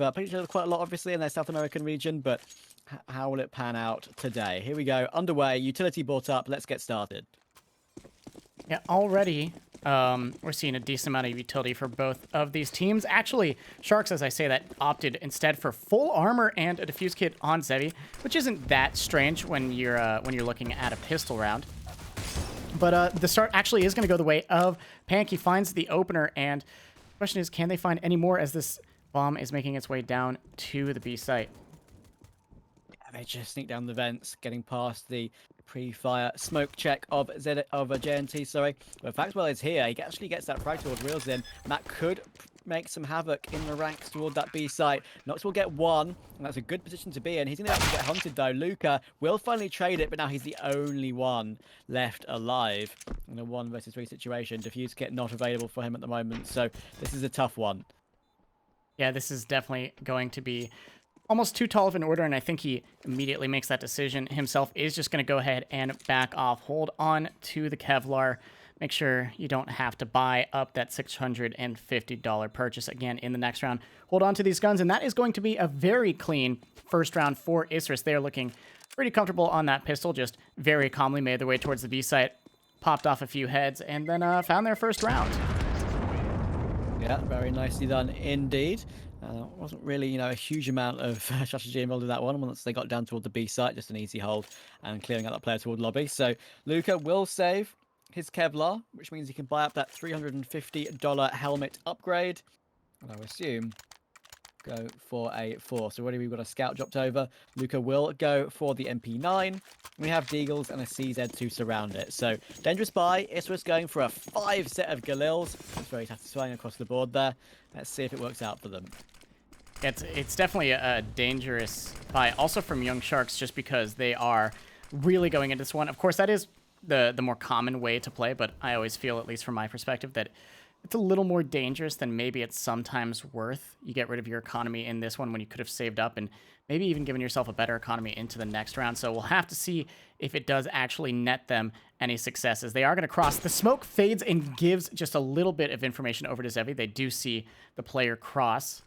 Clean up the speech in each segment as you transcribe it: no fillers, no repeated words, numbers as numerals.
played each other quite a lot, obviously, in their South American region, but how will it pan out today? Here we go. Underway. Utility brought up. Let's get started. Yeah, already we're seeing a decent amount of utility for both of these teams. Actually, Sharks, as I say that, opted instead for full armor and a defuse kit on Zevi, which isn't that strange when you're looking at a pistol round. But the start actually is going to go the way of Pank. He finds the opener, and the question is, can they find any more as this bomb is making its way down to the B site? Yeah, they just sneak down the vents, getting past the pre-fire smoke check of JNT. Sorry, but Factwell is here. He actually gets that frag towards Reels in. Matt could make some havoc in the ranks toward that B site. Nox will get one, and that's a good position to be in. He's going to actually get hunted though. Luca will finally trade it, but now he's the only one left alive in a 1 versus 3 situation. Diffuse kit not available for him at the moment, so this is a tough one. Yeah, this is definitely going to be almost too tall of an order, and I think he immediately makes that decision himself. Is just going to go ahead and back off. Hold on to the Kevlar. Make sure you don't have to buy up that $650 purchase again in the next round. Hold on to these guns, and that is going to be a very clean first round for Isurus. They're looking pretty comfortable on that pistol, just very calmly made their way towards the B site, popped off a few heads, and then found their first round. Yeah, very nicely done indeed. Wasn't really, a huge amount of strategy involved in that one. Once they got down toward the B site, just an easy hold and clearing out that player toward lobby. So Luca will save his Kevlar, which means he can buy up that $350 helmet upgrade. And I would assume go for a 4. So already we've got a scout dropped over. Luca will go for the MP9. We have Deagles and a CZ to surround it. So dangerous buy. Isurus going for a 5 set of Galils. It's very satisfying across the board there. Let's see if it works out for them. It's definitely a dangerous buy, also from Young Sharks, just because they are really going into this one. Of course, that is the more common way to play, but I always feel, at least from my perspective, that it's a little more dangerous than maybe it's sometimes worth. You get rid of your economy in this one when you could have saved up and maybe even given yourself a better economy into the next round. So we'll have to see if it does actually net them any successes. They are going to cross. The smoke fades and gives just a little bit of information over to Zevi. They do see the player cross,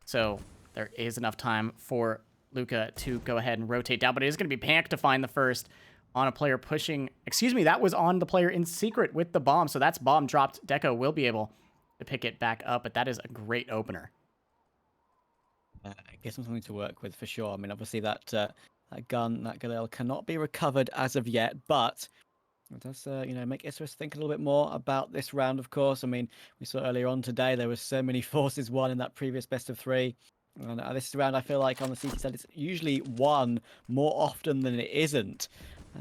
so there is enough time for Luca to go ahead and rotate down, but it is going to be Pank to find the first on a player pushing. Excuse me, that was on the player in secret with the bomb, so that's bomb dropped. Deco will be able to pick it back up, but that is a great opener. It gives them something to work with for sure. I mean, obviously that gun, that Galil, cannot be recovered as of yet, but it does, make Isurus think a little bit more about this round, of course. I mean, we saw earlier on today, there were so many forces won in that previous best of 3. And this round, I feel like on the CT side, it's usually won more often than it isn't.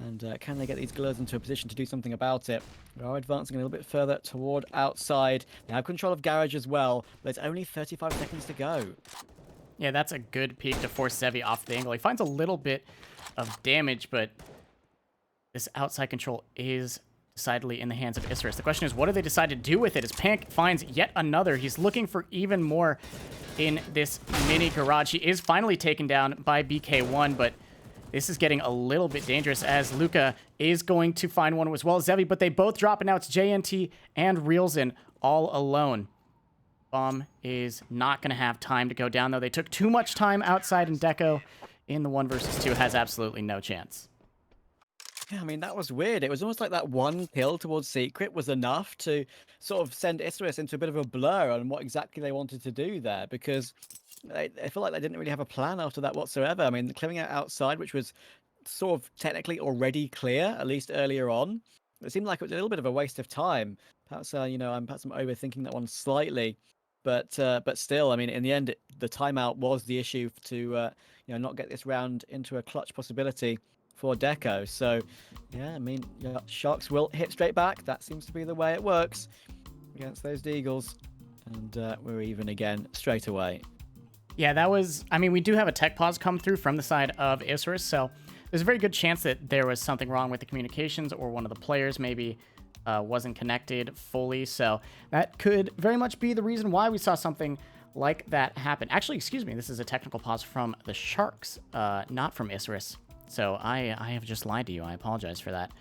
And can they get these Galils into a position to do something about it? They are advancing a little bit further toward outside. They have control of Garage as well, but it's only 35 seconds to go. Yeah, that's a good peek to force Zevi off the angle. He finds a little bit of damage, but this outside control is decidedly in the hands of Isurus. The question is, what do they decide to do with it? As Pank finds yet another, he's looking for even more in this mini garage. He is finally taken down by BK1, but this is getting a little bit dangerous as Luca is going to find one as well as Zevi, but they both drop, and now it's JNT and Reelsin all alone. Bomb is not going to have time to go down, though. They took too much time outside, and Deco in the 1 versus 2 has absolutely no chance. Yeah, I mean, that was weird. It was almost like that one kill towards Secret was enough to sort of send Isurus into a bit of a blur on what exactly they wanted to do there, because I feel like they didn't really have a plan after that whatsoever. I mean, clearing out outside, which was sort of technically already clear, at least earlier on, it seemed like it was a little bit of a waste of time. Perhaps, I'm overthinking that one slightly. But still, I mean, in the end, the timeout was the issue to, not get this round into a clutch possibility for Deco. So, yeah, I mean, Sharks will hit straight back. That seems to be the way it works against those Deagles. And we're even again straight away. Yeah, that was... I mean, we do have a tech pause come through from the side of Isurus, so there's a very good chance that there was something wrong with the communications, or one of the players maybe wasn't connected fully. So that could very much be the reason why we saw something like that happen. Actually, excuse me, this is a technical pause from the Sharks, not from Isurus. So I have just lied to you. I apologize for that.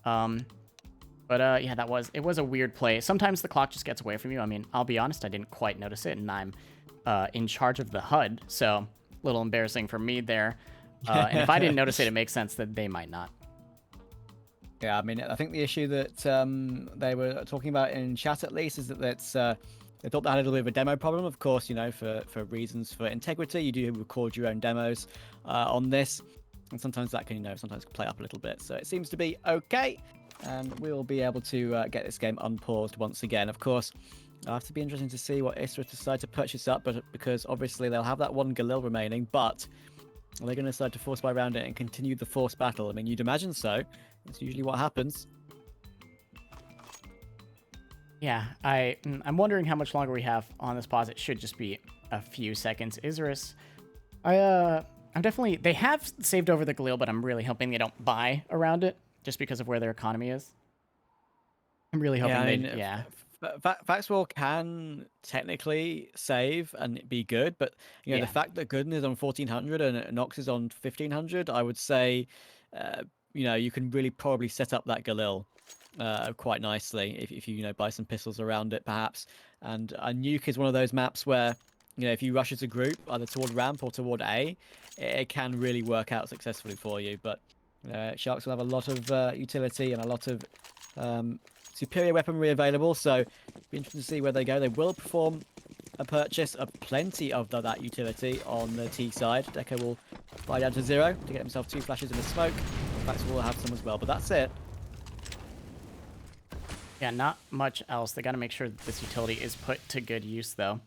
But yeah, it was a weird play. Sometimes the clock just gets away from you. I mean, I'll be honest, I didn't quite notice it, and I'm in charge of the HUD, so a little embarrassing for me there. And if I didn't notice it, it makes sense that they might not. Yeah, I mean, I think the issue that they were talking about in chat, at least, is that they thought they had a little bit of a demo problem. Of course, you know, for reasons for integrity, you do record your own demos on this, and sometimes that can, sometimes play up a little bit. So it seems to be okay, and we will be able to get this game unpaused once again. Of course, it'll have to be interesting to see what Isurus decide to purchase up, but because obviously they'll have that one Galil remaining, but are they going to decide to force buy around it and continue the forced battle? I mean, you'd imagine so. That's usually what happens. Yeah, I'm wondering how much longer we have on this pause. It should just be a few seconds. Isurus, I'm definitely... They have saved over the Galil, but I'm really hoping they don't buy around it just because of where their economy is. I'm really hoping Vaxwell can technically save and be good, but the fact that Gooden is on 1400 and Nox is on 1500, I would say, you can really probably set up that Galil quite nicely if you buy some pistols around it, perhaps. And Nuke is one of those maps where if you rush as a group either toward ramp or toward A, it can really work out successfully for you. But Sharks will have a lot of utility and a lot of superior weaponry available, so it'll be interesting to see where they go. They will perform a purchase of plenty of that utility on the T side. Deco will buy down to 0 to get himself 2 flashes in a smoke. Vax will have some as well, but that's it. Yeah, not much else. They got to make sure that this utility is put to good use, though,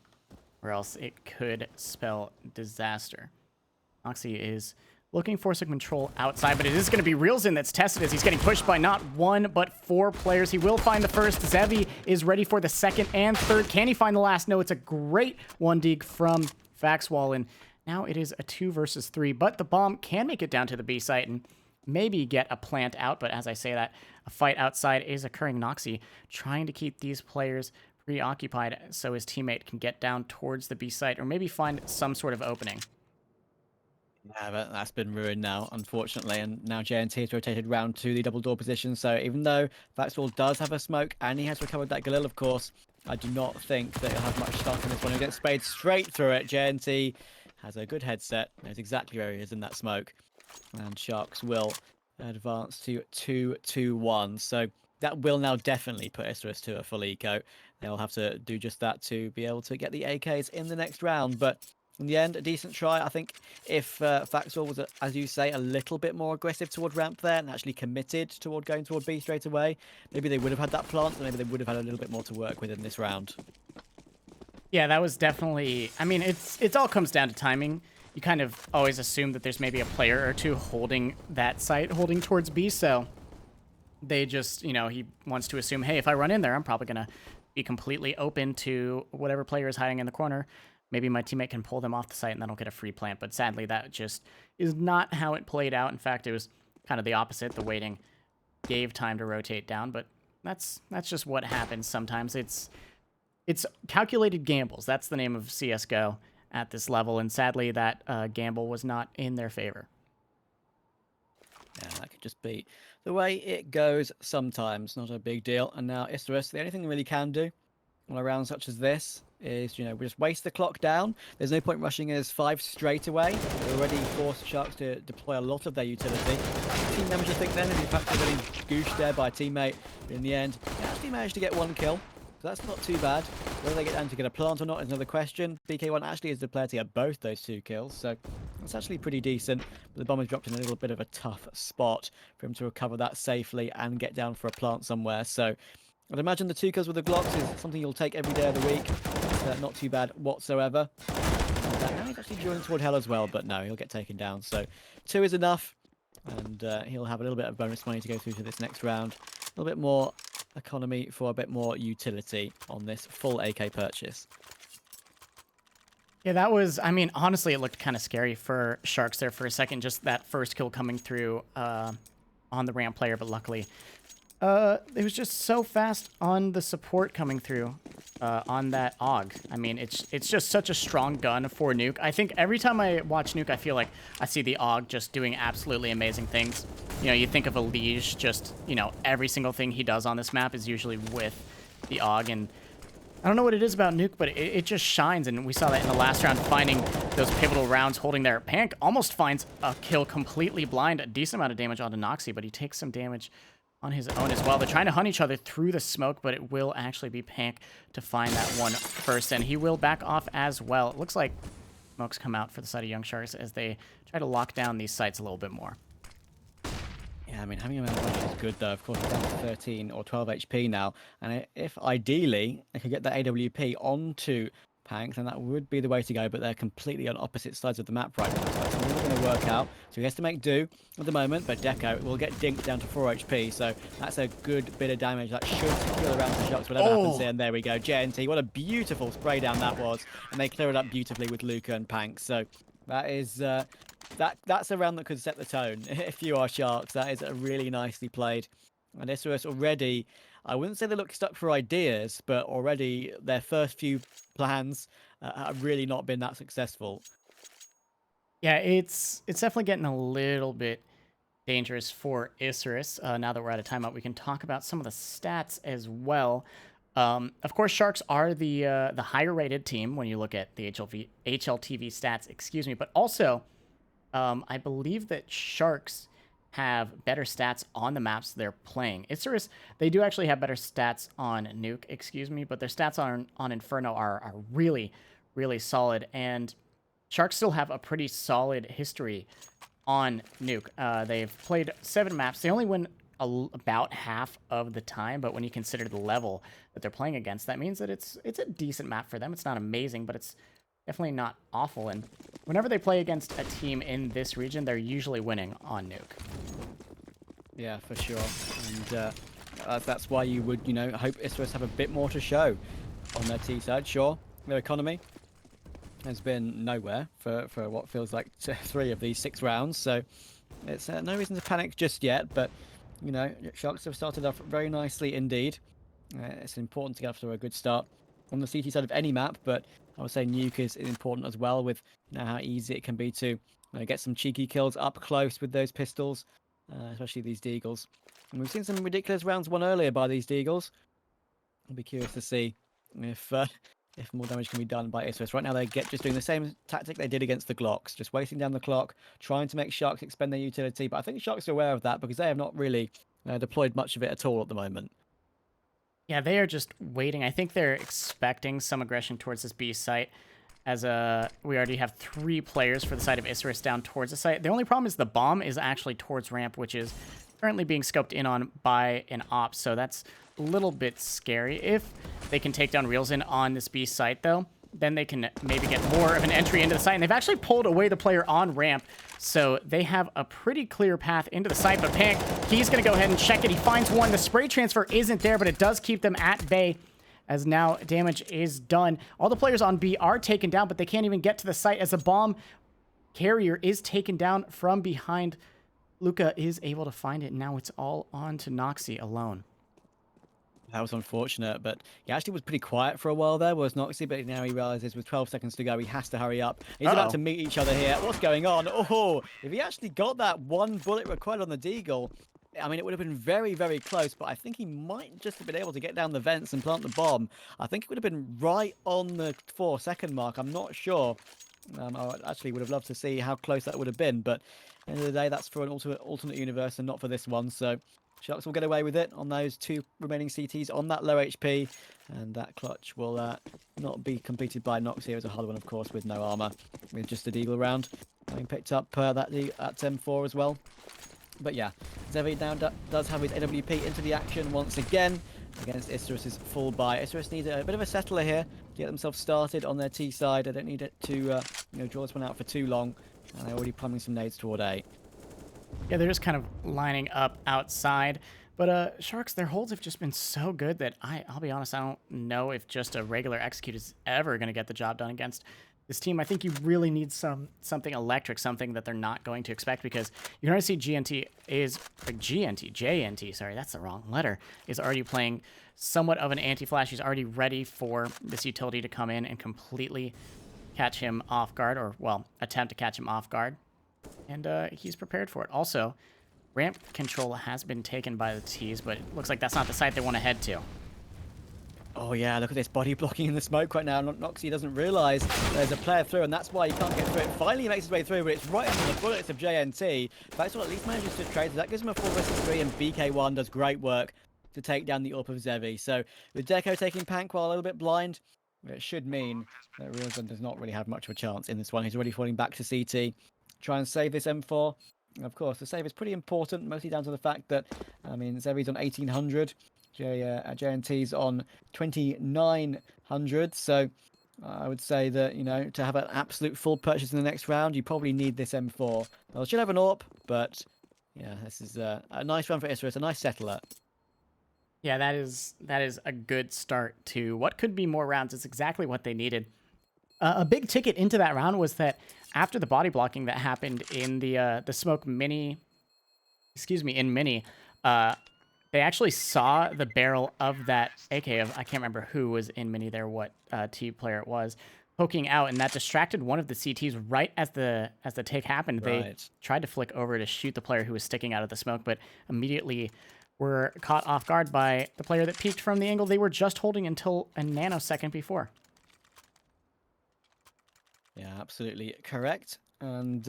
or else it could spell disaster. Oxy is looking for some control outside, but it is going to be Realzin that's tested as he's getting pushed by not 1, but 4 players. He will find the first. Zevi is ready for the second and third. Can he find the last? No, it's a great 1-dig from Vaxwell, and now it is a 2 versus 3, but the bomb can make it down to the B site and maybe get a plant out, but as I say that, a fight outside is occurring. Noxy trying to keep these players preoccupied so his teammate can get down towards the B site or maybe find some sort of opening. Yeah, but that's been ruined now, unfortunately, and now JNT has rotated round to the double door position, so even though Vaxwell does have a smoke and he has recovered that Galil, of course, I do not think that he'll have much start in this one. He'll get sprayed straight through it. JNT has a good headset, knows exactly where he is in that smoke, and Sharks will advance to 2-2-1, so that will now definitely put Isurus to a full eco. They'll have to do just that to be able to get the AKs in the next round, but in the end, a decent try. I think if Vaxwell was, as you say, a little bit more aggressive toward ramp there and actually committed toward going toward B straight away, maybe they would have had that plant, and maybe they would have had a little bit more to work with in this round. Yeah, that was definitely... I mean, it all comes down to timing. You kind of always assume that there's maybe a player or two holding that site, holding towards B, so they just, he wants to assume, hey, if I run in there, I'm probably going to be completely open to whatever player is hiding in the corner. Maybe my teammate can pull them off the site and then I'll get a free plant. But sadly, that just is not how it played out. In fact, it was kind of the opposite. The waiting gave time to rotate down, but that's just what happens sometimes. It's calculated gambles. That's the name of CSGO at this level, and sadly, that gamble was not in their favor. Yeah, that could just be the way it goes sometimes. Not a big deal. And now Isurus, the only thing they really can do on a round such as this is, we just waste the clock down. There's no point rushing as 5 straight away. They already forced Sharks to deploy a lot of their utility. Team members, I think, then, in fact, they're getting gooshed there by a teammate. But in the end, they actually managed to get 1 kill. So that's not too bad. Whether they get down to get a plant or not is another question. BK1 actually is the player to get both those 2 kills, so that's actually pretty decent. But the bomb is dropped in a little bit of a tough spot for him to recover that safely and get down for a plant somewhere. So I'd imagine the 2 kills with the Glocks is something you'll take every day of the week. It's not too bad whatsoever. And now he's actually joining toward Hell as well, but no, he'll get taken down. So 2 is enough, and he'll have a little bit of bonus money to go through to this next round. A little bit more economy for a bit more utility on this full AK purchase. Yeah, that was, I mean, honestly, it looked kind of scary for Sharks there for a second, just that first kill coming through on the ramp player, but luckily it was just so fast on the support coming through on that AUG. I mean, it's just such a strong gun for Nuke. I think every time I watch Nuke, I feel like I see the AUG just doing absolutely amazing things. You think of a Liege, just, every single thing he does on this map is usually with the AUG, and I don't know what it is about Nuke, but it just shines, and we saw that in the last round, finding those pivotal rounds, holding there. Pank almost finds a kill completely blind, a decent amount of damage onto Noxy, but he takes some damage on his own as well. They're trying to hunt each other through the smoke, but it will actually be Pank to find that one first, and he will back off as well. It looks like smokes come out for the side of Young Sharks as they try to lock down these sites a little bit more. Yeah, I mean, having him in bunch is good, though. Of course, he's down to 13 or 12 HP now. And if ideally they could get that AWP onto Pank, then that would be the way to go. But they're completely on opposite sides of the map right now. So it's never going to work out. So he has to make do at the moment. But Deco will get dinked down to 4 HP. So that's a good bit of damage. That should secure the round to shots, whatever happens here. And there we go. JNT, what a beautiful spray down that was. And they clear it up beautifully with Luca and Pank. So that is... That's a round that could set the tone. If you are Sharks, that is a really nicely played. And Isurus already, I wouldn't say they look stuck for ideas, but already their first few plans have really not been that successful. Yeah, it's definitely getting a little bit dangerous for Isurus. Now that we're out of timeout, we can talk about some of the stats as well. Of course, Sharks are the higher rated team when you look at the HLTV stats, excuse me, but also I believe that Sharks have better stats on the maps they're playing. Isurus, they do actually have better stats on Nuke, excuse me, but their stats on Inferno are really, really solid, and Sharks still have a pretty solid history on Nuke. They've played 7 maps. They only win about half of the time, but when you consider the level that they're playing against, that means that it's a decent map for them. It's not amazing, but it's definitely not awful, and whenever they play against a team in this region, they're usually winning on Nuke. Yeah, for sure. And that's why you would, hope Isurus have a bit more to show on their T side. Sure, their economy has been nowhere for what feels like 3 of these 6 rounds, so it's no reason to panic just yet, but, Sharks have started off very nicely indeed. It's important to get off to a good start on the CT side of any map, but I would say Nuke is important as well, with how easy it can be to get some cheeky kills up close with those pistols, especially these Deagles. And we've seen some ridiculous rounds won earlier by these Deagles. I'll be curious to see if more damage can be done by Isurus. Right now they're just doing the same tactic they did against the Glocks, just wasting down the clock, trying to make Sharks expend their utility, but I think Sharks are aware of that because they have not really deployed much of it at all at the moment. Yeah, they are just waiting. I think they're expecting some aggression towards this B site, as we already have 3 players for the side of Isurus down towards the site. The only problem is the bomb is actually towards ramp, which is currently being scoped in on by an op, so that's a little bit scary. If they can take down Reelsin on this B site, though, then they can maybe get more of an entry into the site, and they've actually pulled away the player on ramp, so they have a pretty clear path into the site. But Pank, he's going to go ahead and check it. He finds one. The spray transfer isn't there, but it does keep them at bay, as now damage is done. All the players on B are taken down, but they can't even get to the site as the bomb carrier is taken down from behind. Luca is able to find it, and now it's all on to Noxy alone. That was unfortunate, but he actually was pretty quiet for a while there, was Noxy, but now he realizes with 12 seconds to go, he has to hurry up. He's about to meet each other here. What's going on? Oh, if he actually got that 1 bullet required on the Deagle, I mean, it would have been very, very close, but I think he might just have been able to get down the vents and plant the bomb. I think it would have been right on the 4-second mark. I'm not sure. I actually would have loved to see how close that would have been, but at the end of the day, that's for an alternate universe and not for this one, so Sharks will get away with it on those 2 remaining CTs on that low HP, and that clutch will not be completed by Nox here as a hard one, of course, with no armor, with just a Deagle round. Having picked up that at M4 as well. But yeah, Zevi now does have his AWP into the action once again against Isurus' full buy. Isurus needs a bit of a settler here to get themselves started on their T side. I don't need it to draw this one out for too long, and they're already plumbing some nades toward A. Yeah, they're just kind of lining up outside. But Sharks, their holds have just been so good that I'll be honest, I don't know if just a regular execute is ever going to get the job done against this team. I think you really need something electric, something that they're not going to expect, because you can already see JNT, sorry, that's the wrong letter, is already playing somewhat of an anti-flash. He's already ready for this utility to come in and completely catch him off guard, or, well, attempt to catch him off guard. And he's prepared for it. Also, ramp control has been taken by the T's, but it looks like that's not the site they want to head to. Oh yeah, look at this body blocking in the smoke right now. Noxy doesn't realise there's a player through, and that's why he can't get through it. Finally, he makes his way through, but it's right under the bullets of JNT. Vaxel at least manages to trade, so that gives him a 4 versus 3, and BK1 does great work to take down the AWP of Zevi. So with Deco taking Pank while a little bit blind, it should mean that Realzon does not really have much of a chance in this one. He's already falling back to CT. Try and save this M4. Of course, the save is pretty important, mostly down to the fact that, I mean, Zevi's on 1800. JNT's on 2900. So I would say that, you know, to have an absolute full purchase in the next round, you probably need this M4. Well, should have an AWP, but yeah, this is a nice run for Isurus, a nice settler. Yeah, that is a good start to what could be more rounds. It's exactly what they needed. A big ticket into that round was that after the body blocking that happened in the smoke mini, in mini, they actually saw the barrel of that AK of, I can't remember who was in mini there, what T player it was, poking out, and that distracted one of the CTs right as the take happened. Right. They tried to flick over to shoot the player who was sticking out of the smoke, but immediately were caught off guard by the player that peeked from the angle they were just holding until a nanosecond before. Yeah, absolutely correct. And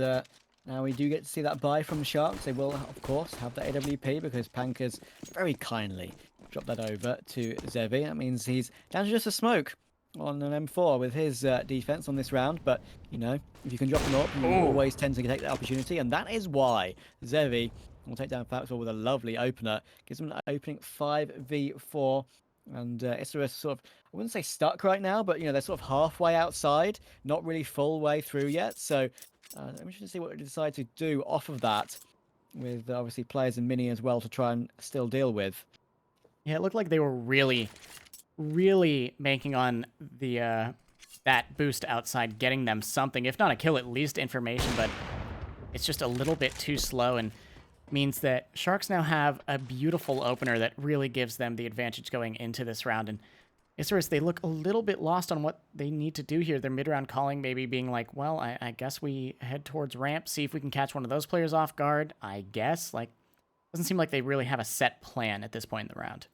now we do get to see that buy from Sharks. They will, of course, have the AWP because Pankers very kindly dropped that over to Zevi. That means he's down to just a smoke on an M4 with his defense on this round. But, you know, if you can drop them up, you always tend to take that opportunity. And that is why Zevi will take down Faxwell with a lovely opener. Gives him an opening 5v4. And Isurus sort of, I wouldn't say stuck right now, but, you know, they're sort of halfway outside, not really full way through yet. So I'm interested to see what they decide to do off of that with obviously players in mini as well to try and still deal with. Yeah, it looked like they were really banking on the that boost outside, getting them something, if not a kill, at least information, but it's just a little bit too slow and means that Sharks now have a beautiful opener that really gives them the advantage going into this round. And Isurus, they look a little bit lost on what they need to do here. Their mid-round calling maybe being like, well, I guess we head towards ramp, see if we can catch one of those players off guard, I guess. Like, doesn't seem like they really have a set plan at this point in the round.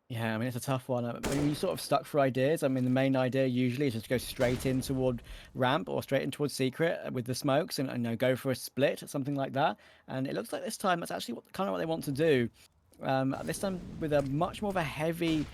Yeah, I mean, it's a tough one. When you're sort of stuck for ideas, I mean, the main idea usually is just to go straight in toward ramp or straight in towards secret with the smokes and you know, go for a split, something like that. And it looks like this time that's actually kind of what they want to do. This time with a much more of a heavy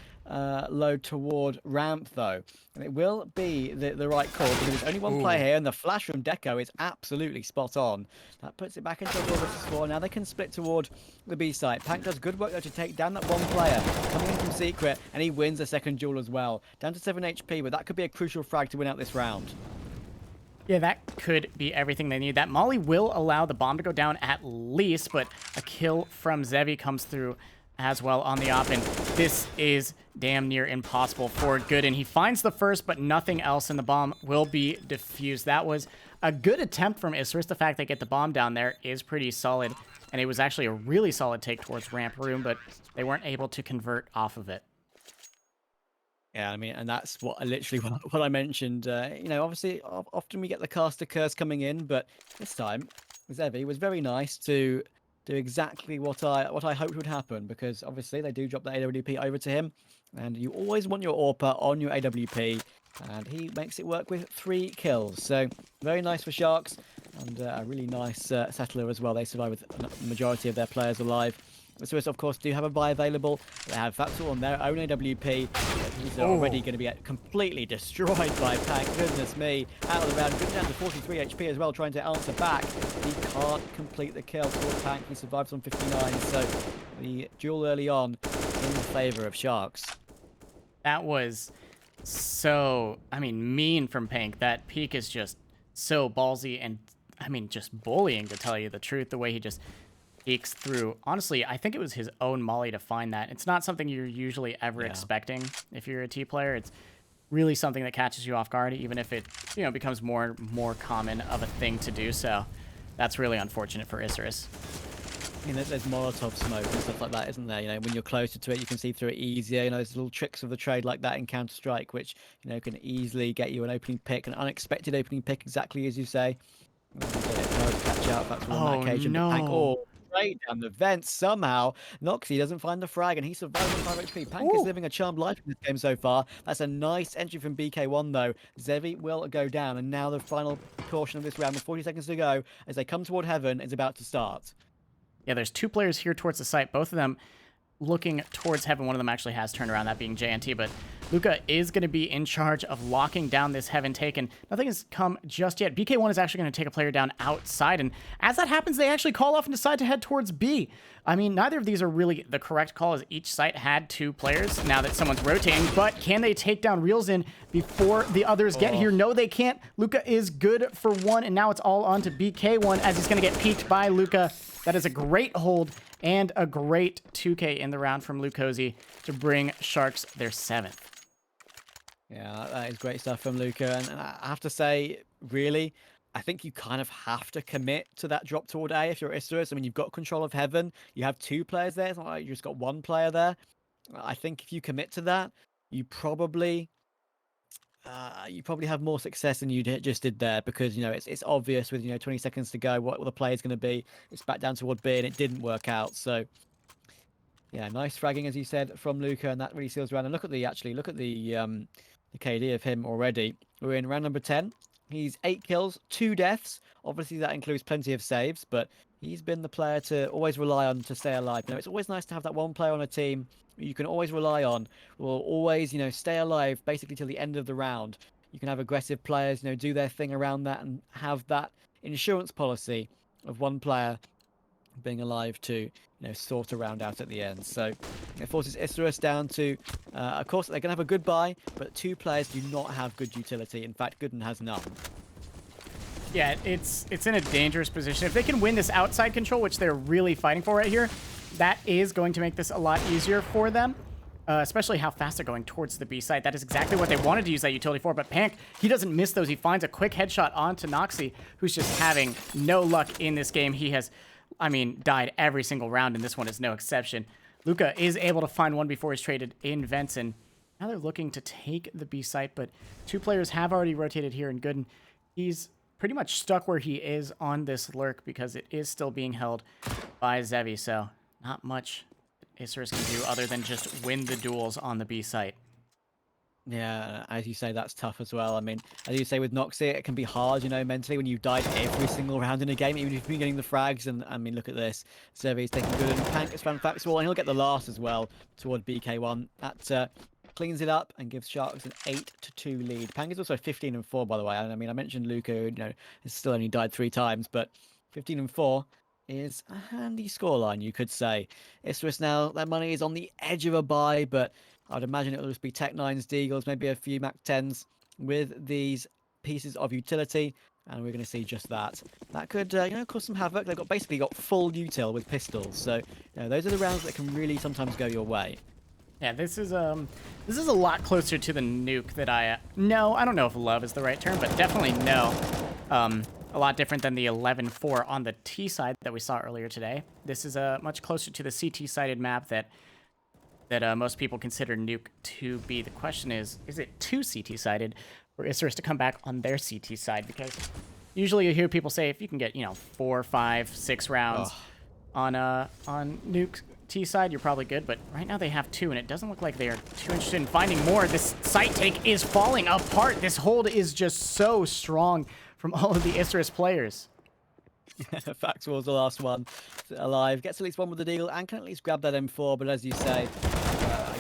load toward ramp, though. And it will be the right call because there's only one player here, and the flash from Deco is absolutely spot on. That puts it back into a 4 versus 4. Now they can split toward the B site. Pank does good work, though, to take down that one player coming in from secret, and he wins a second duel as well. Down to 7 HP, but that could be a crucial frag to win out this round. Yeah, that could be everything they need. That molly will allow the bomb to go down at least, but a kill from Zevi comes through as well on the op, and this is damn near impossible for Good, and he finds the first, but nothing else, and the bomb will be defused. That was a good attempt from Isurus. The fact they get the bomb down there is pretty solid, and it was actually a really solid take towards ramp room, but they weren't able to convert off of it. Yeah, I mean, and that's literally what I mentioned. You know, obviously, often we get the caster curse coming in, but this time, Zevi was very nice to do exactly what I hoped would happen, because obviously they do drop the AWP over to him, and you always want your AWPer on your AWP, and he makes it work with 3 kills. So very nice for Sharks, and a really nice settler as well. They survive with the majority of their players alive. Isurus, of course, do have a buy available. They have Vaxel on their own AWP. He's already going to be completely destroyed by Pank. Goodness me. Out of the round. Good down to 43 HP as well, trying to answer back. He can't complete the kill for Pank. He survives on 59. So the duel early on in favour of Sharks. That was so, I mean, mean from Pank. That peak is just so ballsy and, I mean, just bullying, to tell you the truth. The way he just peeks through. Honestly, I think it was his own molly to find that. It's not something you're usually ever expecting if you're a T player. It's really something that catches you off guard, even if it, you know, becomes more common of a thing to do. So that's really unfortunate for Isurus. You know, there's Molotov smoke and stuff like that, isn't there? You know, when you're closer to it, you can see through it easier. You know, there's little tricks of the trade like that in Counter-Strike, which, you know, can easily get you an opening pick, an unexpected opening pick, exactly as you say. Catch out. That's one on that occasion. No. Pank, straight down the vent. Somehow, Noxie doesn't find the frag, and he survives on 5 HP. Pank is living a charmed life in this game so far. That's a nice entry from BK1, though. Zevi will go down, and now the final portion of this round with 40 seconds to go as they come toward heaven is about to start. Yeah, there's 2 players here towards the site, both of them looking towards heaven. One of them actually has turned around, that being JNT, but Luca is going to be in charge of locking down this heaven take, and nothing has come just yet. BK1 is actually going to take a player down outside, and as that happens, they actually call off and decide to head towards B. I mean, neither of these are really the correct call, as each site had 2 players now that someone's rotating, but can they take down Reels in before the others get here? No, they can't. Luca is good for 1, and now it's all on to BK1 as he's going to get peeked by Luca. That is a great hold and a great 2K in the round from Lukosi to bring Sharks their 7th. Yeah, that is great stuff from Luca. And I have to say, really, I think you kind of have to commit to that drop toward A if you're Isurus. I mean, you've got control of heaven. You have 2 players there. It's not like you just got 1 player there. I think if you commit to that, you probably have more success than you just did there, because it's obvious with 20 seconds to go what the play is going to be. It's back down toward B, and it didn't work out. So yeah, nice fragging, as you said, from Luca, and that really seals around. And look at the KD of him already. We're in round number 10. He's 8 kills, 2 deaths. Obviously, that includes plenty of saves, but he's been the player to always rely on to stay alive. It's always nice to have that one player on a team you can always rely on, will always, stay alive basically till the end of the round. You can have aggressive players, do their thing around that and have that insurance policy of one player being alive to, sort a round out at the end. So it forces Isurus down to, of course, they're going to have a good buy, but 2 players do not have good utility. In fact, Gooden has none. Yeah, it's in a dangerous position. If they can win this outside control, which they're really fighting for right here, that is going to make this a lot easier for them, especially how fast they're going towards the B site. That is exactly what they wanted to use that utility for, but Pank, he doesn't miss those. He finds a quick headshot onto Noxie, who's just having no luck in this game. He has, died every single round, and this one is no exception. Luca is able to find one before he's traded in Vents, and now they're looking to take the B site, but 2 players have already rotated here, and Gooden, he's pretty much stuck where he is on this lurk because it is still being held by Zevi, so not much Isurus can do other than just win the duels on the B site. Yeah, as you say, that's tough as well. I mean, as you say with Noxie, it can be hard, mentally when you've died every single round in a game, even if you've been getting the frags. And I mean, look at this. Zevi's taking good, and Pank is found Factual, and he'll get the last as well toward BK1. That cleans it up and gives Sharks an 8-2 lead. Pank is also 15-4, by the way. I mean, I mentioned Luca, has still only died 3 times, but 15-4 is a handy scoreline, you could say. Isurus now, their money is on the edge of a buy, but I'd imagine it'll just be Tech 9s, Deagles, maybe a few Mac 10s with these pieces of utility, and we're going to see just that. That could, cause some havoc. They've basically got full util with pistols, so those are the rounds that can really sometimes go your way. Yeah, this is a lot closer to the nuke that I don't know if love is the right term, but definitely no. A lot different than the 11-4 on the T side that we saw earlier today. This is much closer to the CT-sided map that most people consider Nuke to be. The question is it too CT-sided for Isurus to come back on their CT side? Because usually you hear people say if you can get 4, 5, 6 rounds on Nuke T side, you're probably good. But right now they have 2, and it doesn't look like they are too interested in finding more. This site take is falling apart. This hold is just so strong from all of the Isurus players. Factual's the last one alive. Gets at least one with the deal and can at least grab that M4. But as you say,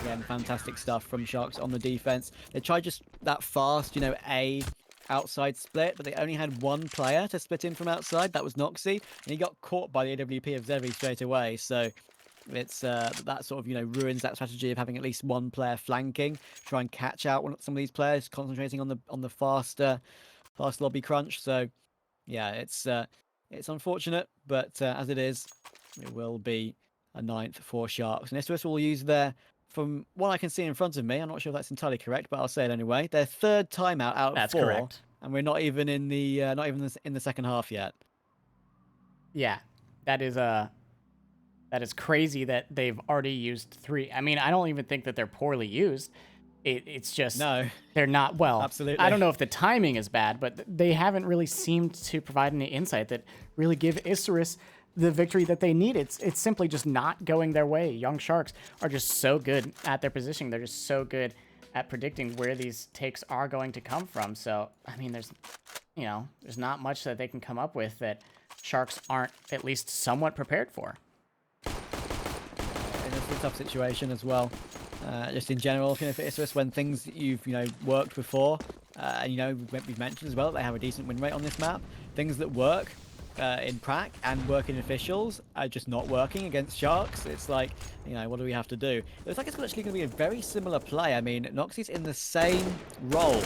again, fantastic stuff from Sharks on the defense. They tried just that fast, A outside split, but they only had 1 player to split in from outside. That was Noxie, and he got caught by the AWP of Zevi straight away. So it's that sort of ruins that strategy of having at least 1 player flanking. Try and catch out some of these players, concentrating on the fast lobby crunch. So yeah, it's unfortunate, but as it is, it will be a 9th for Sharks. And Isurus will use from what I can see in front of me, I'm not sure if that's entirely correct, but I'll say it anyway, their 3rd timeout out of 4. Correct. And we're not even in the in the second half yet. Yeah, that is crazy that they've already used 3. I mean, I don't even think that they're poorly used. It's just they're not well. Absolutely. I don't know if the timing is bad, but they haven't really seemed to provide any insight that really give Isurus the victory that they need. It's simply just not going their way. Young Sharks are just so good at their positioning. They're just so good at predicting where these takes are going to come from. So, I mean, there's not much that they can come up with that Sharks aren't at least somewhat prepared for. And it's a tough situation as well. Just in general, for Isurus, when things that you've worked before, and we've mentioned as well that they have a decent win rate on this map. Things that work in prac and work in officials are just not working against Sharks. It's like, what do we have to do? It looks like it's actually going to be a very similar play. I mean, Noxie's in the same role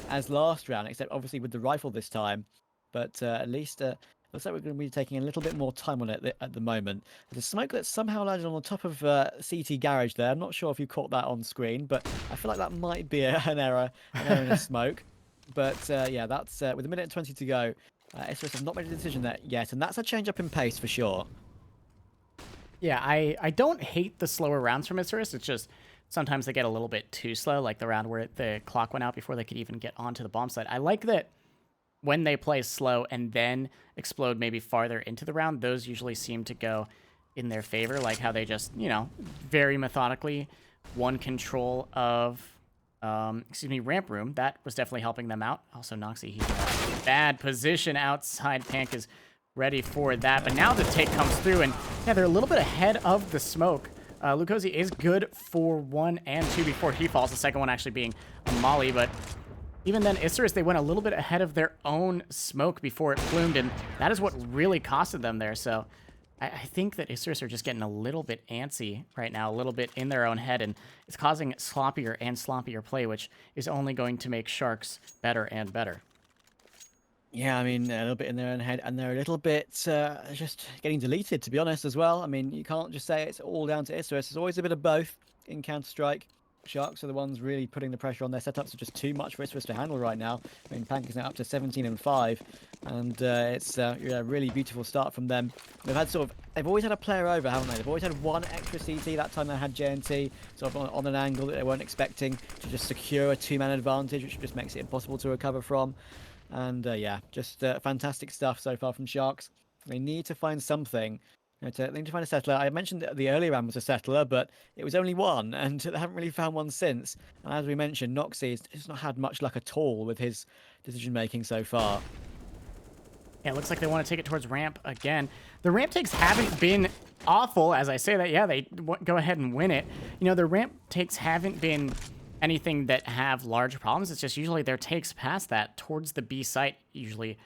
as last round, except obviously with the rifle this time. But at least looks like we're going to be taking a little bit more time on it at the moment. There's a smoke that's somehow landed on the top of CT Garage there. I'm not sure if you caught that on screen, but I feel like that might be an error in a smoke. But yeah, that's with a minute and 20 to go. Isurus have not made a decision there yet, and that's a change up in pace for sure. Yeah, I don't hate the slower rounds from Isurus. It's just sometimes they get a little bit too slow, like the round where the clock went out before they could even get onto the bomb site. I like that when they play slow and then explode maybe farther into the round, those usually seem to go in their favor, like how they just, very methodically won control of ramp room. That was definitely helping them out. Also, Noxie, he's in a bad position outside. Pank is ready for that. But now the take comes through, and yeah, they're a little bit ahead of the smoke. Lukosi is good for 1 and 2 before he falls. The second one actually being a molly, but even then, Isurus, they went a little bit ahead of their own smoke before it plumed, and that is what really costed them there. So I think that Isurus are just getting a little bit antsy right now, a little bit in their own head, and it's causing sloppier and sloppier play, which is only going to make Sharks better and better. Yeah, I mean, a little bit in their own head, and they're a little bit just getting deleted, to be honest, as well. I mean, you can't just say it's all down to Isurus. There's always a bit of both in Counter-Strike. Sharks are the ones really putting the pressure on. Their setups are just too much for Isurus to handle right now. I mean, Pank is now up to 17 and 5, and it's a really beautiful start from them. They've always had a player over, haven't they? They've always had one extra CT. That time they had JNT sort of on an angle that they weren't expecting to just secure a 2-man advantage, which just makes it impossible to recover from. And yeah, just fantastic stuff so far from Sharks. They need to find something. They need to find a settler. I mentioned that the earlier round was a settler, but it was only one, and they haven't really found one since. And as we mentioned, Noxie has not had much luck at all with his decision-making so far. Yeah, it looks like they want to take it towards ramp again. The ramp takes haven't been awful. As I say that, yeah, they go ahead and win it. The ramp takes haven't been anything that have large problems. It's just usually their takes past that towards the B site usually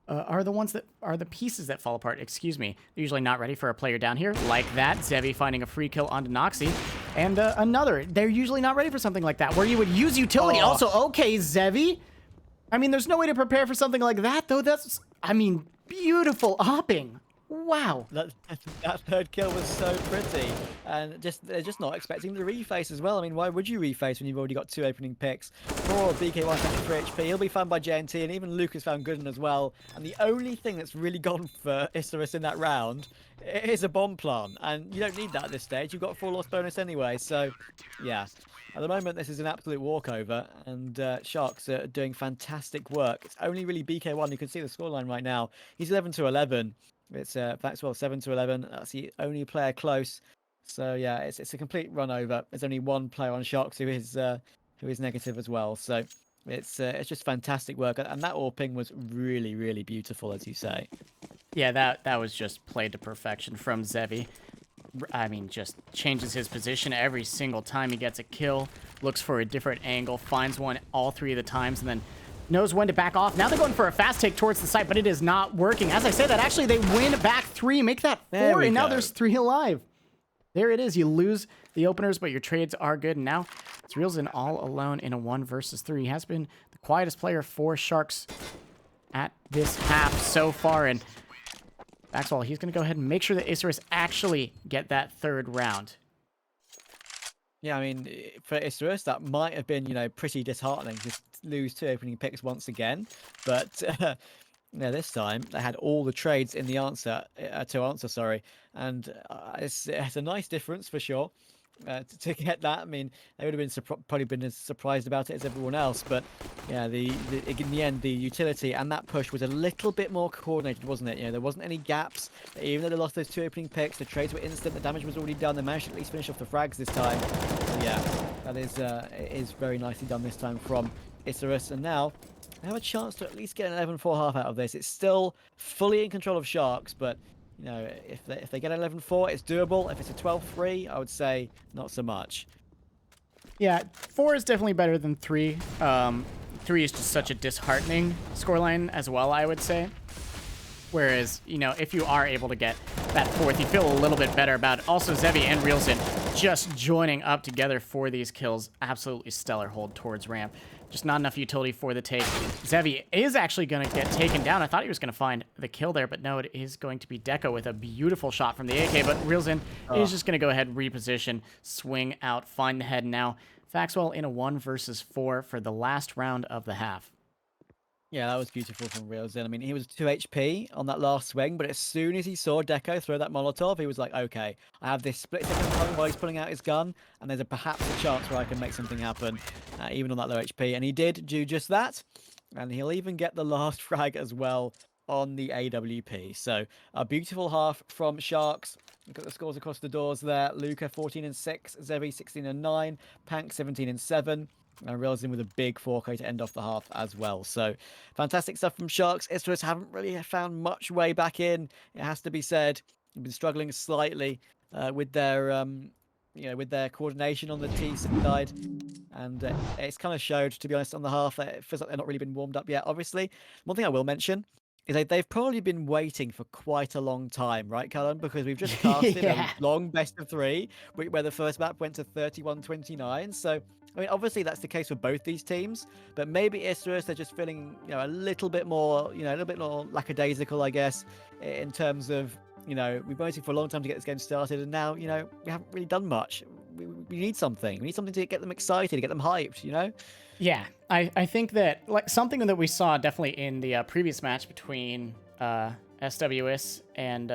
are the ones that are the pieces that fall apart. Excuse me. They're usually not ready for a player down here like that. Zevi finding a free kill onto Noxie. And another. They're usually not ready for something like that, where you would use utility. Oh. Also, okay, Zevi. I mean, there's no way to prepare for something like that, though. That's, beautiful opping. Wow. That third kill was so pretty, and they're just not expecting the reface as well. I mean, why would you reface when you've already got 2 opening picks? Poor BK1 3 HP. He'll be found by JNT, and even Luke has found Gooden as well. And the only thing that's really gone for Isurus in that round is a bomb plant, and you don't need that at this stage. You've got 4 loss bonus anyway, so yeah. At the moment, this is an absolute walkover, and Sharks are doing fantastic work. It's only really BK1. You can see the scoreline right now. He's 11 to 11. It's Maxwell 7 to 11. That's the only player close. So yeah, it's a complete run over. There's only one player on Sharks who is negative as well. So it's just fantastic work, and that AWPing was really, really beautiful, as you say. Yeah, that was just played to perfection from Zevi. I mean, just changes his position every single time he gets a kill, looks for a different angle, finds one all 3 of the times, and then knows when to back off. Now they're going for a fast take towards the site, but it is not working. As I say that, actually, they win back 3, make that 4, and now there's 3 alive. There it is. You lose the openers, but your trades are good. And now it's Reels in all alone in a 1 versus 3. He has been the quietest player for Sharks at this half so far, and Maxwell, he's going to go ahead and make sure that Isurus actually get that 3rd round. Yeah, I mean, for Isurus, that might have been, pretty disheartening to lose 2 opening picks once again. But this time they had all the trades in the answer, and it's a nice difference for sure. to get that. I mean, they would have been probably been as surprised about it as everyone else. But yeah, in the end, the utility and that push was a little bit more coordinated, wasn't it? You know, there wasn't any gaps. Even though they lost those 2 opening picks, the trades were instant. The damage was already done. They managed to at least finish off the frags this time. So yeah, that is it is very nicely done this time from Isurus. And now they have a chance to at least get an 11-4 half out of this. It's still fully in control of Sharks, but you know, if they get an 11-4, it's doable. If it's a 12-3, I would say not so much. Yeah, 4 is definitely better than 3. 3 is just such a disheartening scoreline as well, I would say. Whereas, you know, if you are able to get that 4th, you feel a little bit better about it. Also, Zevi and Realzin just joining up together for these kills. Absolutely stellar hold towards ramp. Just not enough utility for the take. Zevi is actually going to get taken down. I thought he was going to find the kill there, but no, it is going to be Deco with a beautiful shot from the AK. But Realzin is just going to go ahead, reposition, swing out, find the head now. Faxwell in a 1 versus 4 for the last round of the half. Yeah, that was beautiful from Realzin. I mean, he was 2 HP on that last swing, but as soon as he saw Deco throw that Molotov, he was like, okay, I have this split second time while he's pulling out his gun, and there's perhaps a chance where I can make something happen, even on that low HP. And he did do just that, and he'll even get the last frag as well on the AWP. So a beautiful half from Sharks. Look at the scores across the doors there. Luca 14-6, Zevi 16-9, Pank 17-7. And Realzin with a big 4K to end off the half as well. So fantastic stuff from Sharks. Isurus haven't really found much way back in. It has to be said. They've been struggling slightly with their with their coordination on the T side. And it's kind of showed, to be honest, on the half. It feels like they've not really been warmed up yet. Obviously, one thing I will mention is they've probably been waiting for quite a long time, right, Callum? Because we've just casted a long best of 3, where the first map went to 31-29. So, I mean, obviously that's the case for both these teams, but maybe Isurus, they're just feeling, a little bit more, a little bit more lackadaisical, I guess, in terms of, we've been waiting for a long time to get this game started, and now, we haven't really done much. We need something. We need something to get them excited, to get them hyped, Yeah, I think that like something that we saw definitely in the previous match between SWS and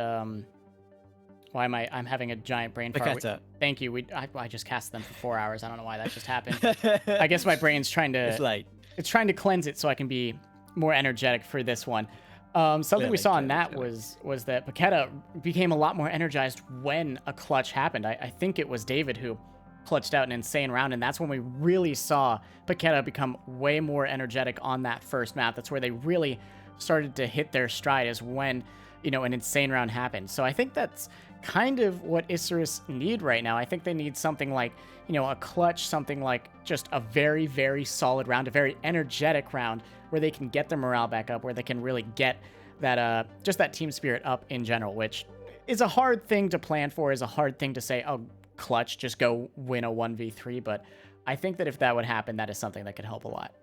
I'm having a giant brain fart. Thank you. I just cast them for 4 hours. I don't know why that just happened. I guess my brain's trying to it's late. It's trying to cleanse it so I can be more energetic for this one. Something we saw in that was that Paqueta became a lot more energized when a clutch happened. I think it was David who clutched out an insane round, and that's when we really saw Paqueta become way more energetic on that first map. That's where they really started to hit their stride, is when, an insane round happened. So I think that's kind of what Isurus need right now. I think they need something like, a clutch, something like just a very, very solid round, a very energetic round where they can get their morale back up, where they can really get that, just that team spirit up in general, which is a hard thing to plan for, is a hard thing to say, oh, clutch, just go win a 1v3. But I think that if that would happen, that is something that could help a lot.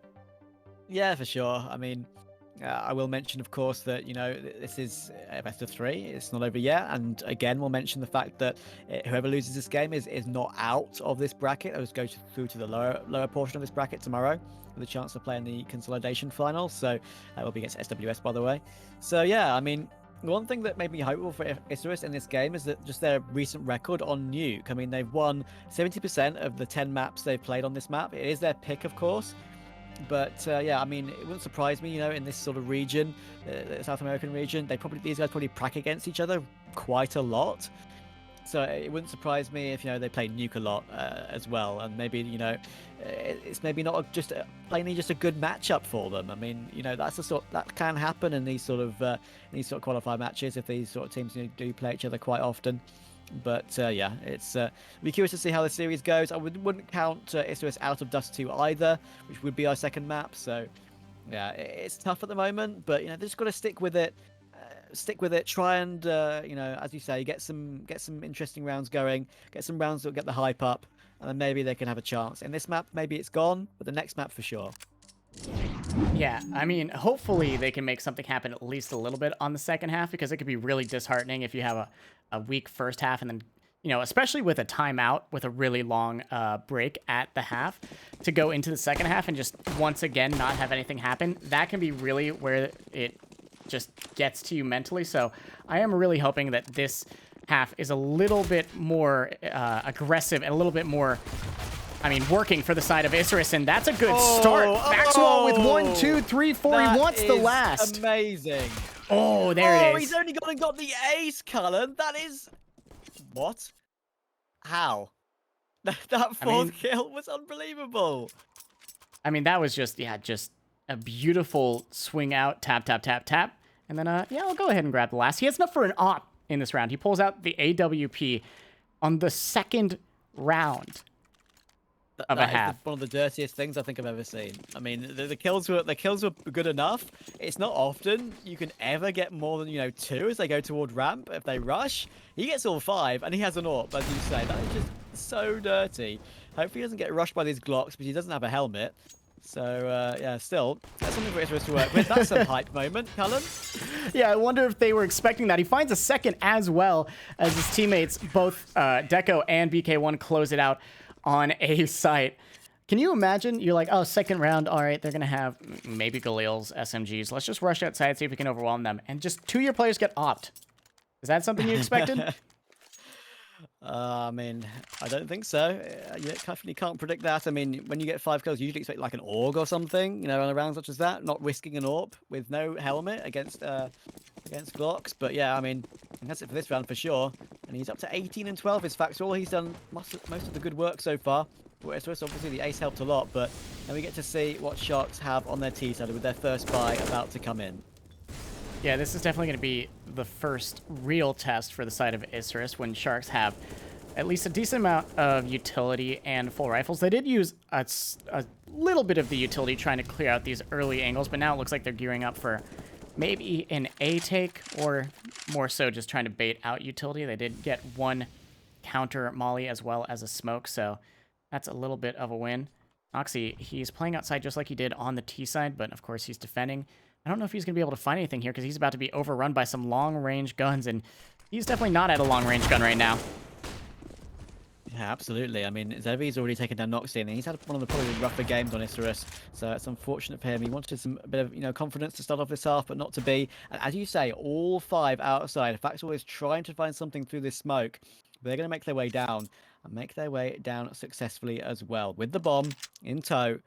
Yeah, for sure. I mean, I will mention, of course, that, this is a best of 3. It's not over yet. And again, we'll mention the fact that whoever loses this game is not out of this bracket. It goes through to the lower portion of this bracket tomorrow with a chance to play in the consolidation final. So that will be against SWS, by the way. So yeah, I mean, one thing that made me hopeful for Isurus in this game is that just their recent record on Nuke. I mean, they've won 70% of the 10 maps they've played on this map. It is their pick, of course. But yeah, I mean, it wouldn't surprise me, in this sort of region, the South American region, these guys probably prac against each other quite a lot. So it wouldn't surprise me if, they play Nuke a lot as well. And maybe, it's maybe not plainly just a good matchup for them. I mean, that's the sort that can happen in these sort of qualifier matches if these sort of teams do play each other quite often. But yeah, it's be curious to see how the series goes. I wouldn't count Isurus out of Dust 2 either, which would be our second map. So yeah, it's tough at the moment, but they've just got to stick with it. Try and as you say, get some interesting rounds going. Get some rounds that will get the hype up, and then maybe they can have a chance. In this map, maybe it's gone, but the next map for sure. Yeah, I mean, hopefully they can make something happen at least a little bit on the second half, because it could be really disheartening if you have a weak first half and then, especially with a timeout, with a really long break at the half, to go into the second half and just once again not have anything happen. That can be really where it just gets to you mentally. So I am really hoping that this half is a little bit more aggressive and a little bit more, I mean, working for the side of Isurus, and that's a good start. Maxwell with 1, 2, 3, 4. He wants the last. Amazing. Oh, there it is. Oh, he's only gone and got the ace, Cullen. That is... What? How? That fourth kill was unbelievable. I mean, that was just, yeah, just a beautiful swing out, tap, tap, tap, tap. And then, yeah, I'll go ahead and grab the last. He has enough for an op in this round. He pulls out the AWP on the second round of a half. One of the dirtiest things I think I've ever seen. I mean, the kills were good enough. It's not often you can ever get more than 2 as they go toward ramp. If they rush, he gets all 5, and he has an AWP, as you say. That is just so dirty. Hopefully, he doesn't get rushed by these Glocks, but he doesn't have a helmet. So, yeah, still, that's something for Isurus to work with. That's a hype moment, Cullen. Yeah, I wonder if they were expecting that. He finds a second as well as his teammates, both Deco and BK1, close it out on a site. Can you imagine? You're like, oh, second round. All right, they're going to have maybe Galil's SMGs. Let's just rush outside, see if we can overwhelm them. And just 2 of your players get opt. Is that something you expected? I mean, I don't think so. You definitely can't predict that. I mean, when you get 5 kills, you usually expect like an AUG or something, on a round such as that. Not risking an AWP with no helmet against Glocks. But yeah, I mean, that's it for this round for sure. And he's up to 18 and 12. His Factual. He's done most of the good work so far. Whereas obviously the ace helped a lot, but now we get to see what Sharks have on their T side with their first buy about to come in. Yeah, this is definitely going to be the first real test for the side of Isurus when Sharks have at least a decent amount of utility and full rifles. They did use a little bit of the utility trying to clear out these early angles, but now it looks like they're gearing up for maybe an A take or more so just trying to bait out utility. They did get 1 counter molly as well as a smoke, so that's a little bit of a win. Oxy, he's playing outside just like he did on the T side, but of course he's defending. I don't know if he's going to be able to find anything here because he's about to be overrun by some long-range guns, and he's definitely not at a long-range gun right now. Yeah, absolutely. I mean, Zevi's already taken down Noxie, and he's had one of the probably rougher games on Isurus, so it's unfortunate for him. He wanted a bit of confidence to start off this half, but not to be. And as you say, all 5 outside. Factual is trying to find something through this smoke, but they're going to make their way down, and make their way down successfully as well with the bomb in tow.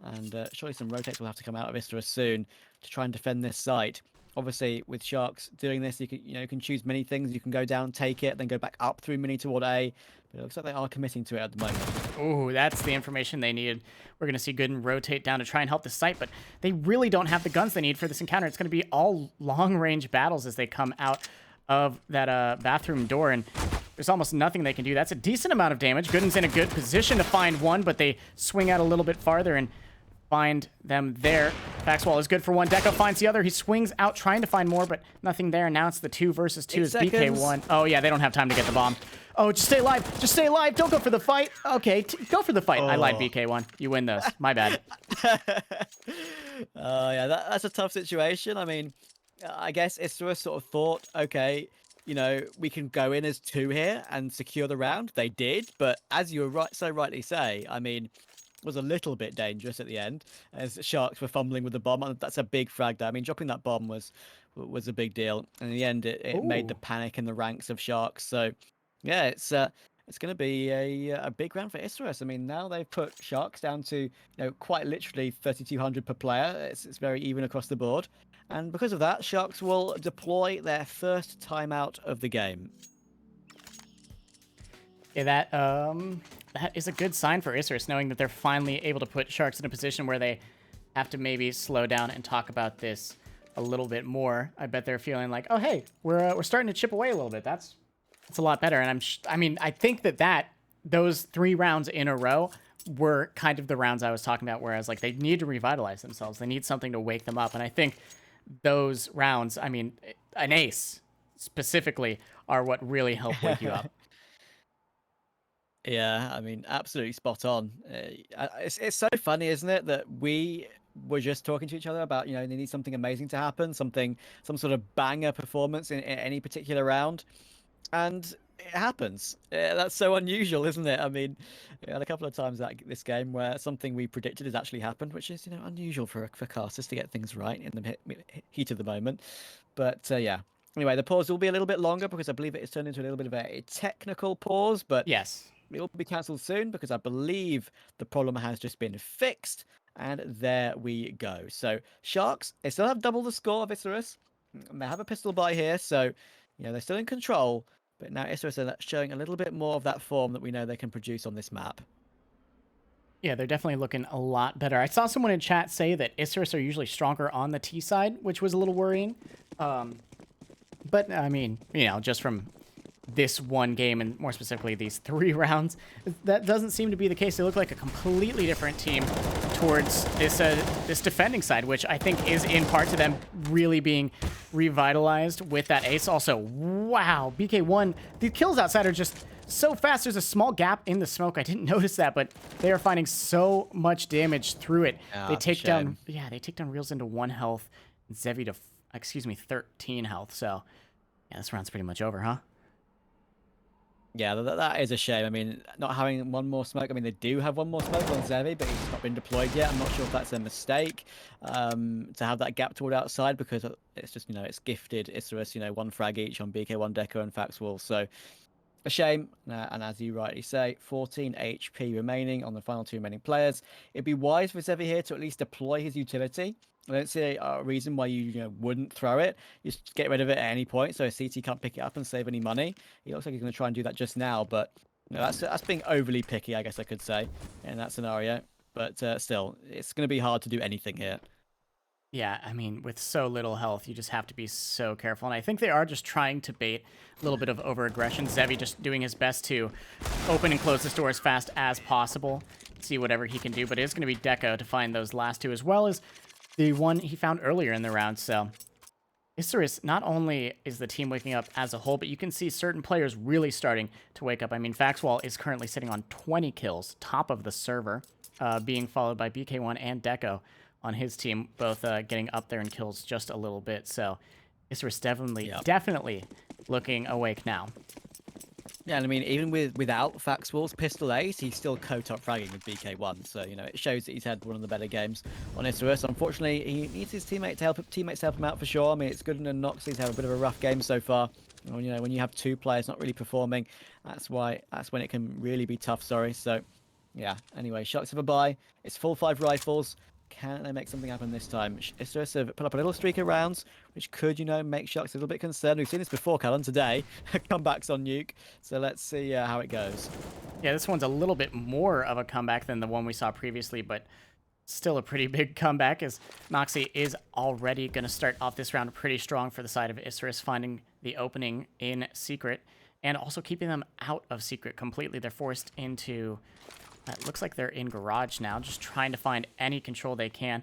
And surely some rotates will have to come out of Isurus soon to try and defend this site. Obviously, with Sharks doing this, you can choose many things. You can go down, take it, then go back up through mini toward A. But it looks like they are committing to it at the moment. Ooh, that's the information they needed. We're going to see Gooden rotate down to try and help the site, but they really don't have the guns they need for this encounter. It's going to be all long-range battles as they come out of that bathroom door, and there's almost nothing they can do. That's a decent amount of damage. Gooden's in a good position to find one, but they swing out a little bit farther and find them there. Faxwall is good for 1. Deco finds the other. He swings out trying to find more, but nothing there. Now it's the 2 versus 2 as BK1. Oh, yeah, they don't have time to get the bomb. Oh, just stay alive. Just stay alive. Don't go for the fight. Okay, go for the fight. I lied, BK1. You win those. My bad. Yeah, that's a tough situation. I mean, I guess Isurus sort of thought, okay, we can go in as 2 here and secure the round. They did, but as you so rightly say, I mean, was a little bit dangerous at the end as Sharks were fumbling with the bomb. That's a big frag there. I mean, dropping that bomb was a big deal. And in the end, it made the panic in the ranks of Sharks. So, yeah, it's going to be a big round for Isurus. I mean, now they've put Sharks down to quite literally 3,200 per player. It's very even across the board. And because of that, Sharks will deploy their first timeout of the game. Yeah, that is a good sign for Isurus, knowing that they're finally able to put Sharks in a position where they have to maybe slow down and talk about this a little bit more. I bet they're feeling like, oh, hey, we're starting to chip away a little bit. That's a lot better. And I think that those 3 rounds in a row were kind of the rounds I was talking about, whereas like they need to revitalize themselves. They need something to wake them up. And I think those rounds, I mean, an ace specifically, are what really help wake you up. Yeah, I mean, absolutely spot on. It's so funny, isn't it, that we were just talking to each other about, they need something amazing to happen, some sort of banger performance in any particular round, and it happens. That's so unusual, isn't it? I mean, we had a couple of times this game where something we predicted has actually happened, which is, unusual for casters to get things right in the heat of the moment. But yeah, Anyway, the pause will be a little bit longer because I believe it has turned into a little bit of a technical pause, but Yes. it will be cancelled soon because I believe the problem has just been fixed. And there we go. So Sharks, they still have double the score of Isurus. They have a pistol buy here, so they're still in control. But now Isurus are showing a little bit more of that form that we know they can produce on this map. Yeah, they're definitely looking a lot better. I saw someone in chat say that Isurus are usually stronger on the T side, which was a little worrying. But, I mean, just from this one game, and more specifically these 3 rounds, that doesn't seem to be the case. They look like a completely different team towards this defending side, which I think is in part to them really being revitalized with that ace. Also, wow, BK1, the kills outside are just so fast. There's a small gap in the smoke. I didn't notice that, but they are finding so much damage through it. They take down Reels into 1 health, and Zevi to 13 health. So yeah, this round's pretty much over, huh? Yeah, that is a shame. I mean, not having one more smoke. I mean, they do have one more smoke on Zevi, but he's not been deployed yet. I'm not sure if that's a mistake to have that gap toward outside because it's just, it's gifted Isurus, 1 frag each on BK1 Deco and Faxwall. So a shame. And as you rightly say, 14 HP remaining on the final 2 remaining players. It'd be wise for Zevi here to at least deploy his utility. I don't see a reason why you wouldn't throw it. You just get rid of it at any point, so CT can't pick it up and save any money. He looks like he's going to try and do that just now, but that's being overly picky, I guess I could say, in that scenario. But still, it's going to be hard to do anything here. Yeah, I mean, with so little health, you just have to be so careful. And I think they are just trying to bait a little bit of over-aggression. Zevi just doing his best to open and close this door as fast as possible, see whatever he can do. But it is going to be Deco to find those last 2, as well as the one he found earlier in the round. So Isurus, not only is the team waking up as a whole, but you can see certain players really starting to wake up. I mean, Faxwall is currently sitting on 20 kills, top of the server, being followed by BK1 and Deco on his team, both getting up there in kills just a little bit. So Isurus definitely looking awake now. Yeah, and I mean, even without Faxwall's pistol ace, he's still co-top fragging with BK1. So, it shows that he's had one of the better games on Isurus. Unfortunately, he needs his teammates to help him out for sure. I mean, it's good and Noxie's had a bit of a rough game so far. When you have 2 players not really performing, that's when it can really be tough, sorry. So, yeah, anyway, Sharks have a bye. It's full 5 rifles. Can they make something happen this time? Isurus have put up a little streak of rounds, which could, make Sharks a little bit concerned. We've seen this before, Callan, today. Comebacks on Nuke. So let's see how it goes. Yeah, this one's a little bit more of a comeback than the one we saw previously, but still a pretty big comeback, as Noxie is already going to start off this round pretty strong for the side of Isurus, finding the opening in Secret, and also keeping them out of Secret completely. They're forced into... It looks like they're in Garage now, just trying to find any control they can.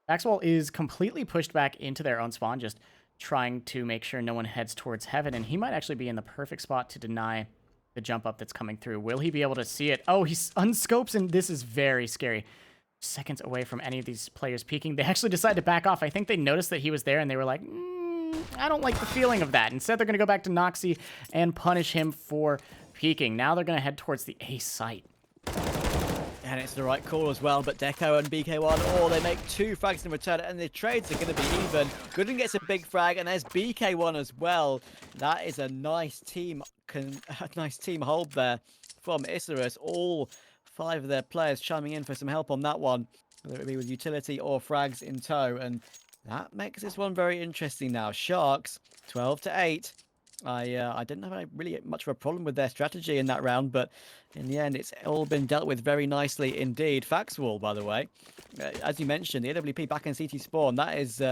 Faxwall is completely pushed back into their own spawn, just trying to make sure no one heads towards Heaven, and he might actually be in the perfect spot to deny the jump up that's coming through. Will he be able to see it? Oh, he unscopes, and this is very scary. Seconds away from any of these players peeking. They actually decide to back off. I think they noticed that he was there, and they were like, I don't like the feeling of that. Instead, they're going to go back to Noxie and punish him for peeking. Now they're going to head towards the A site. And it's the right call as well, but Deco and BK1, they make 2 frags in return, and the trades are going to be even. Gooden gets a big frag, and there's BK1 as well. That is a nice team hold there from Isurus. All 5 of their players chiming in for some help on that one, whether it be with utility or frags in tow, and that makes this one very interesting now. Sharks, 12-8. I didn't have really much of a problem with their strategy in that round, but in the end, it's all been dealt with very nicely indeed. Faxwall, by the way, as you mentioned, the AWP back in CT spawn, that is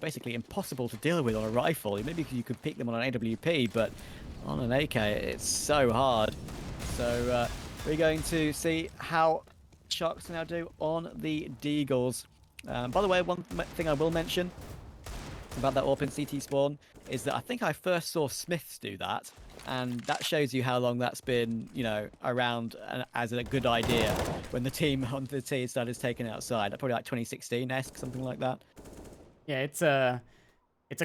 basically impossible to deal with on a rifle. Maybe you could pick them on an AWP, but on an AK, it's so hard. So we're going to see how Sharks now do on the Deagles. By the way, one thing I will mention about that open CT spawn is that I think I first saw Smiths do that, and that shows you how long that's been, around as a good idea when the team on the T side is taken outside. Probably like 2016-esque, something like that. Yeah, it's a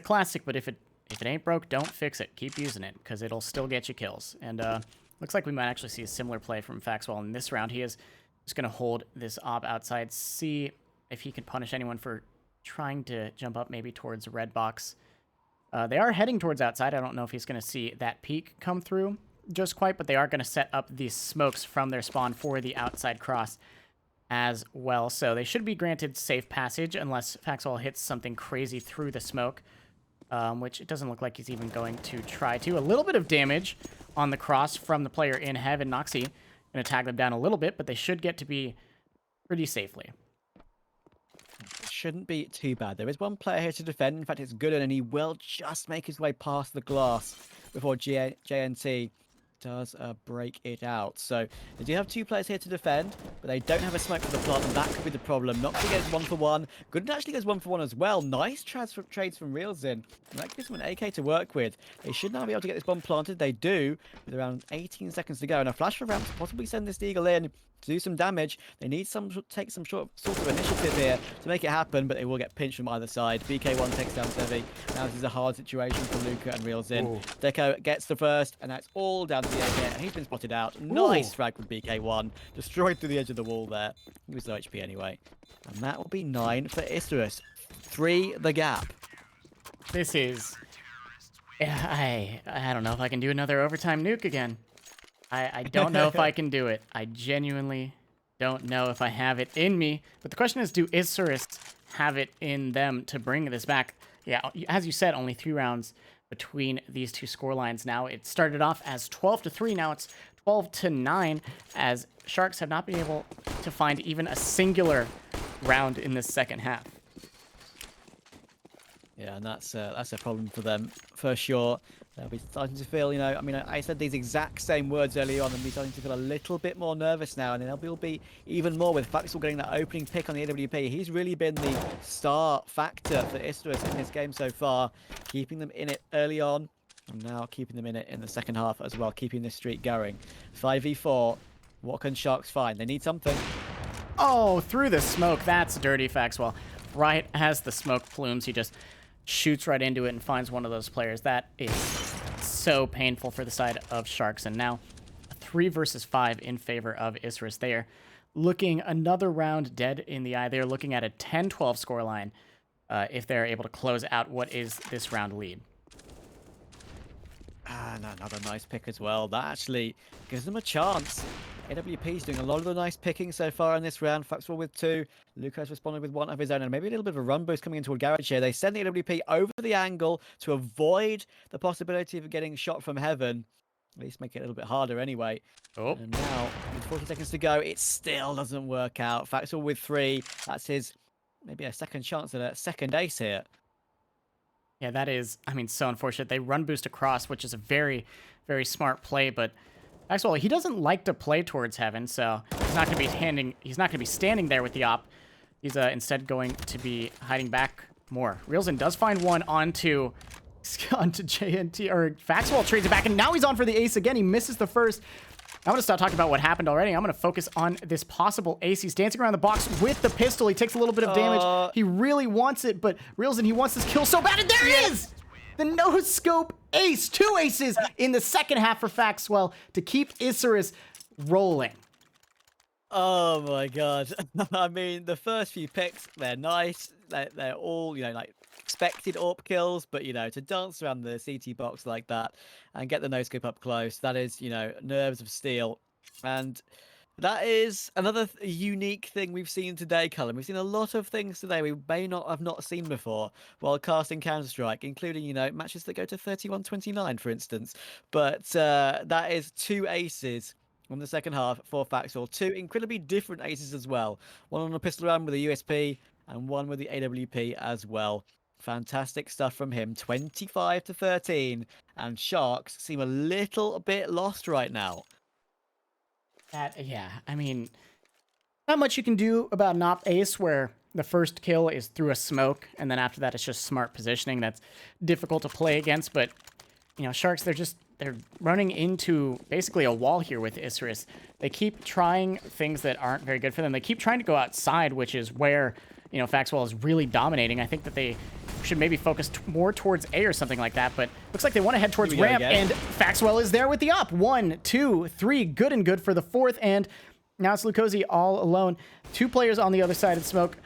classic, but if it ain't broke, don't fix it. Keep using it, because it'll still get you kills. And looks like we might actually see a similar play from Faxwall in this round. He is just going to hold this op outside, see if he can punish anyone for trying to jump up maybe towards a red box. They are heading towards outside. I don't know if he's going to see that peek come through just quite, but they are going to set up these smokes from their spawn for the outside cross as well. So they should be granted safe passage unless Faxwell hits something crazy through the smoke, which it doesn't look like he's even going to try to. A little bit of damage on the cross from the player in Heaven. Noxy going to tag them down a little bit, but they should get to be pretty safely. Shouldn't be too bad. There is one player here to defend. In fact, it's Gooden, and he will just make his way past the glass before JNT does break it out. So they do have 2 players here to defend, but they don't have a smoke for the plant, and that could be the problem. Noxy gets 1 for 1. Gooden actually goes 1 for 1 as well. Nice trades from Reelsin. And that gives them an AK to work with. They should now be able to get this bomb planted. They do, with around 18 seconds to go. And a flash for ramp to possibly send this Eagle in to do some damage. They need take some sort of initiative here to make it happen, but they will get pinched from either side. BK1 takes down Sevi. Now this is a hard situation for Luca and Reelsin. Deco gets the first, and that's all down to the AK, and he's been spotted out. Nice frag from BK1. Destroyed through the edge of the wall there. He was low HP anyway. And that will be 9 for Isurus. 3 the gap. This is... I don't know if I can do another overtime nuke again. I don't know if I can do it. I genuinely don't know if I have it in me. But the question is, do Isurus have it in them to bring this back? Yeah, as you said, only 3 rounds between these 2 scorelines now. It started off as 12-3. Now it's 12-9, as Sharks have not been able to find even a singular round in this second half. Yeah, and that's a problem for them, for sure. They'll be starting to feel, you know, I mean, I said these exact same words earlier on, and be starting to feel a little bit more nervous now, and they'll be even more with Faxwell getting that opening pick on the AWP. He's really been the star factor for Isurus in this game so far, keeping them in it early on, and now keeping them in it in the second half as well, keeping this streak going. 5v4, what can Sharks find? They need something. Oh, through the smoke. That's dirty, Faxwell. Right as the smoke plumes, he just shoots right into it and finds one of those players. That is so painful for the side of Sharks. And now 3 versus 5 in favor of Isurus. They are looking another round dead in the eye. They're looking at a 10-12 scoreline if they're able to close out what is this round lead. And another nice pick as well. That actually gives them a chance. AWP's doing a lot of the nice picking so far in this round. Faxwell with 2. Luca has responded with 1 of his own, and maybe a little bit of a run boost coming into a garage here. They send the AWP over the angle to avoid the possibility of getting shot from Heaven. At least make it a little bit harder anyway. Oh. And now, with 40 seconds to go, it still doesn't work out. Faxwell with 3. That's his, maybe a second chance at a second ace here. Yeah, that is, I mean, so unfortunate. They run boost across, which is a very, very smart play, but Maxwell, he doesn't like to play towards Heaven, so he's not going to be standing there with the op. He's instead going to be hiding back more. Reelsin does find one onto JNT, or Faxwell trades it back, and now he's on for the ace again. He misses the first. I'm going to stop talking about what happened already. I'm going to focus on this possible ace. He's dancing around the box with the pistol. He takes a little bit of damage. He really wants it, but Reelsin, he wants this kill so bad, and there it is! The no-scope ace. 2 aces in the second half for Faxwell to keep Isurus rolling. Oh my god. I mean, the first few picks, they're nice. They're all, you know, like expected AWP kills, but, you know, to dance around the CT box like that and get the no-scope up close, that is, you know, nerves of steel. And that is another unique thing we've seen today, Cullen. We've seen a lot of things today we may not have seen before while casting Counter-Strike, including, you know, matches that go to 31-29, for instance. But that is 2 aces on the second half for Faxwell. 2 incredibly different aces as well. One on a pistol round with a USP and one with the AWP as well. Fantastic stuff from him. 25-13, and Sharks seem a little bit lost right now. Yeah, I mean, not much you can do about an op ace where the first kill is through a smoke, and then after that it's just smart positioning. That's difficult to play against, but, you know, Sharks, they're running into basically a wall here with Isurus. They keep trying things that aren't very good for them. They keep trying to go outside, which is where, you know, Faxwell is really dominating. I think that they should maybe focus more towards A or something like that, but looks like they want to head towards ramp, and Faxwell is there with the op. 1, 2, 3, good and good for the 4th, and Now it's Lukosi all alone. 2 players on the other side of the smoke.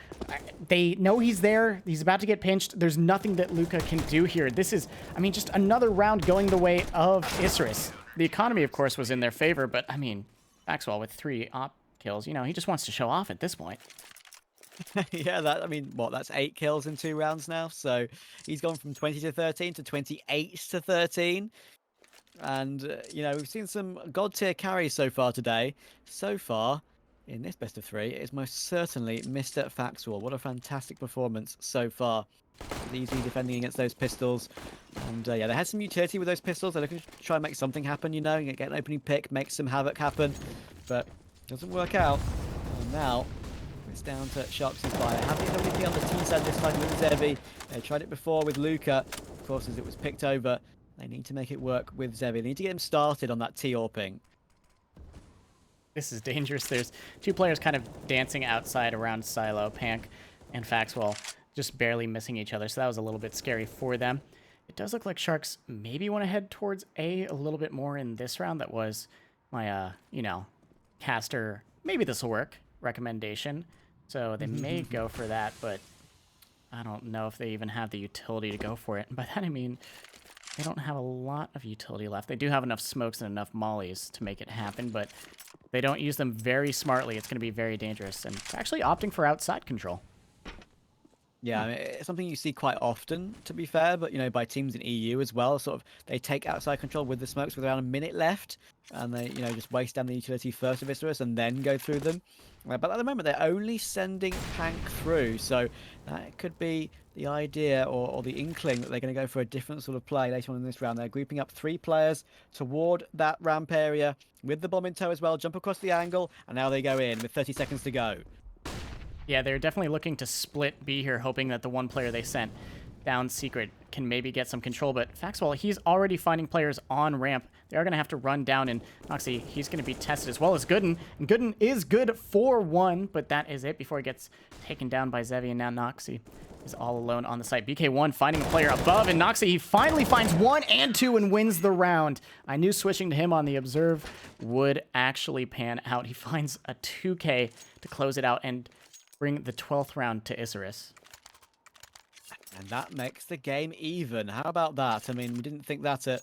They know he's there. He's about to get pinched. There's nothing that Luka can do here. This is, I mean, just another round going the way of Isurus. The economy, of course, was in their favor, but, I mean, Maxwell with 3 op kills, you know, he just wants to show off at this point. Yeah, I mean, what, that's 8 kills in 2 rounds now. So he's gone from 20 to 13 to 28 to 13. And, you know, we've seen some god tier carries so far today. So far, in this best of 3, it's most certainly Mr. Faxwell. What a fantastic performance so far. Easily defending against those pistols. And, yeah, they had some utility with those pistols. They're looking to try and make something happen, you know, get an opening pick, make some havoc happen. But it doesn't work out. And now it's down to Sharks' fire. Haven't done anything on the T side this time with Zevi. They tried it before with Luka. Of course, as it was picked over, they need to make it work with Zevi. They need to get him started on that T-orping. This is dangerous. There's 2 players kind of dancing outside around Silo, Pank and Faxwell, just barely missing each other. So that was a little bit scary for them. It does look like Sharks maybe want to head towards A little bit more in this round. That was my, you know, caster, maybe this will work, recommendation. So they may go for that, but I don't know if they even have the utility to go for it. And by that I mean they don't have a lot of utility left. They do have enough smokes and enough mollies to make it happen, but they don't use them very smartly. It's going to be very dangerous. And actually opting for outside control. Yeah, I mean, it's something you see quite often, to be fair, but, you know, by teams in EU as well, sort of, they take outside control with the smokes with around a minute left, and they, you know, just waste down the utility first of Isurus and then go through them. But at the moment, they're only sending Pank through, so that could be the idea or the inkling that they're going to go for a different sort of play later on in this round. They're grouping up 3 players toward that ramp area with the bomb in tow as well, jump across the angle, and now they go in with 30 seconds to go. Yeah, they're definitely looking to split B here, hoping that the one player they sent down secret can maybe get some control. But Faxwell, he's already finding players on ramp. They are going to have to run down, and Noxy, he's going to be tested as well as Gooden. And Gooden is good for 1, but that is it before he gets taken down by Zevi, and now Noxy is all alone on the site. BK1 finding a player above, and Noxy, he finally finds 1 and 2 and wins the round. I knew switching to him on the observe would actually pan out. He finds a 2K to close it out and bring the 12th round to Isurus. And that makes the game even. How about that? I mean, we didn't think that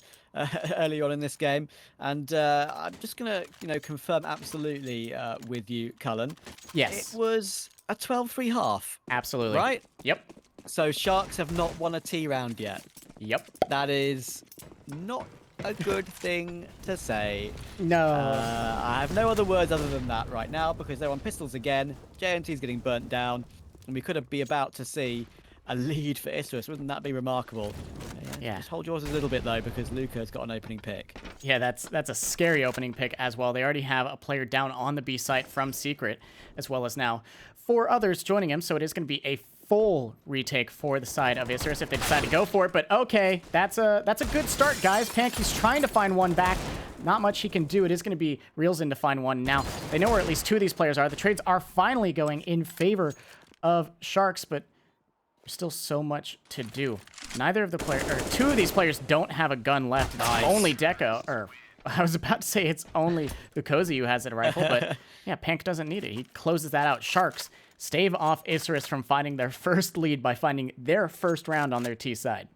earlier on in this game. And I'm just going to, you know, confirm absolutely with you, Cullen. Yes. It was a 12-3 half. Absolutely. Right? Yep. So Sharks have not won a T round yet. Yep. That is not a good thing to say. No. I have no other words other than that right now because they're on pistols again. JNT's getting burnt down. And we could be about to see a lead for Isurus. Wouldn't that be remarkable? Yeah. Just hold yours a little bit, though, because Luka's got an opening pick. Yeah, that's a scary opening pick as well. They already have a player down on the B site from Secret, as well as now 4 others joining him. So it is going to be a full retake for the side of Isurus if they decide to go for it. But okay, that's a good start, guys. Panky's trying to find 1 back. Not much he can do. It is going to be Reels in to find 1 now. They know where at least 2 of these players are. The trades are finally going in favor of Sharks, but there's still so much to do. Neither of the players, or 2 of these players don't have a gun left. It's only Deco, or I was about to say it's only Lukosi who has a rifle, but yeah, Pank doesn't need it. He closes that out. Sharks stave off Isurus from finding their first lead by finding their first round on their T side.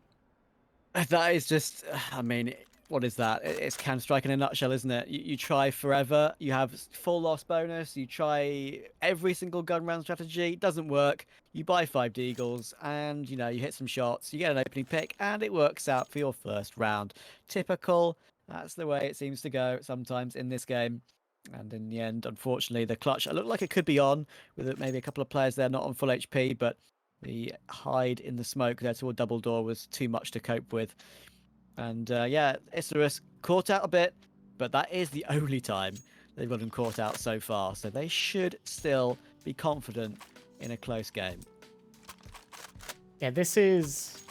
That is just, I mean, what is that? It's Counter-Strike in a nutshell, isn't it? You try forever, you have full loss bonus, you try every single gun round strategy, it doesn't work. You buy 5 deagles, and, you know, you hit some shots, you get an opening pick, and it works out for your first round. Typical. That's the way it seems to go sometimes in this game. And in the end, unfortunately, the clutch, it looked like it could be on, with maybe a couple of players there not on full HP, but the hide in the smoke there toward double door was too much to cope with. And yeah, Isurus caught out a bit, but that is the only time they've got him caught out so far. So they should still be confident in a close game. Yeah, this is,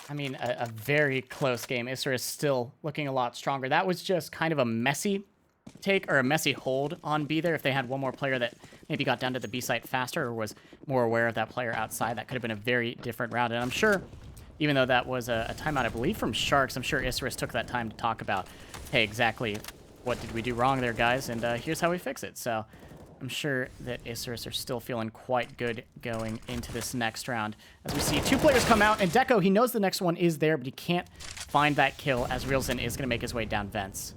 I mean, a very close game. Isurus still looking a lot stronger. That was just kind of a messy take or a messy hold on B there. If they had 1 more player that maybe got down to the B site faster or was more aware of that player outside, that could have been a very different round. And I'm sure, even though that was a timeout, I believe, from Sharks, I'm sure Isurus took that time to talk about, hey, exactly what did we do wrong there, guys? And here's how we fix it. So I'm sure that Isurus are still feeling quite good going into this next round. As we see 2 players come out, and Deco, he knows the next one is there, but he can't find that kill as Realzen is going to make his way down vents.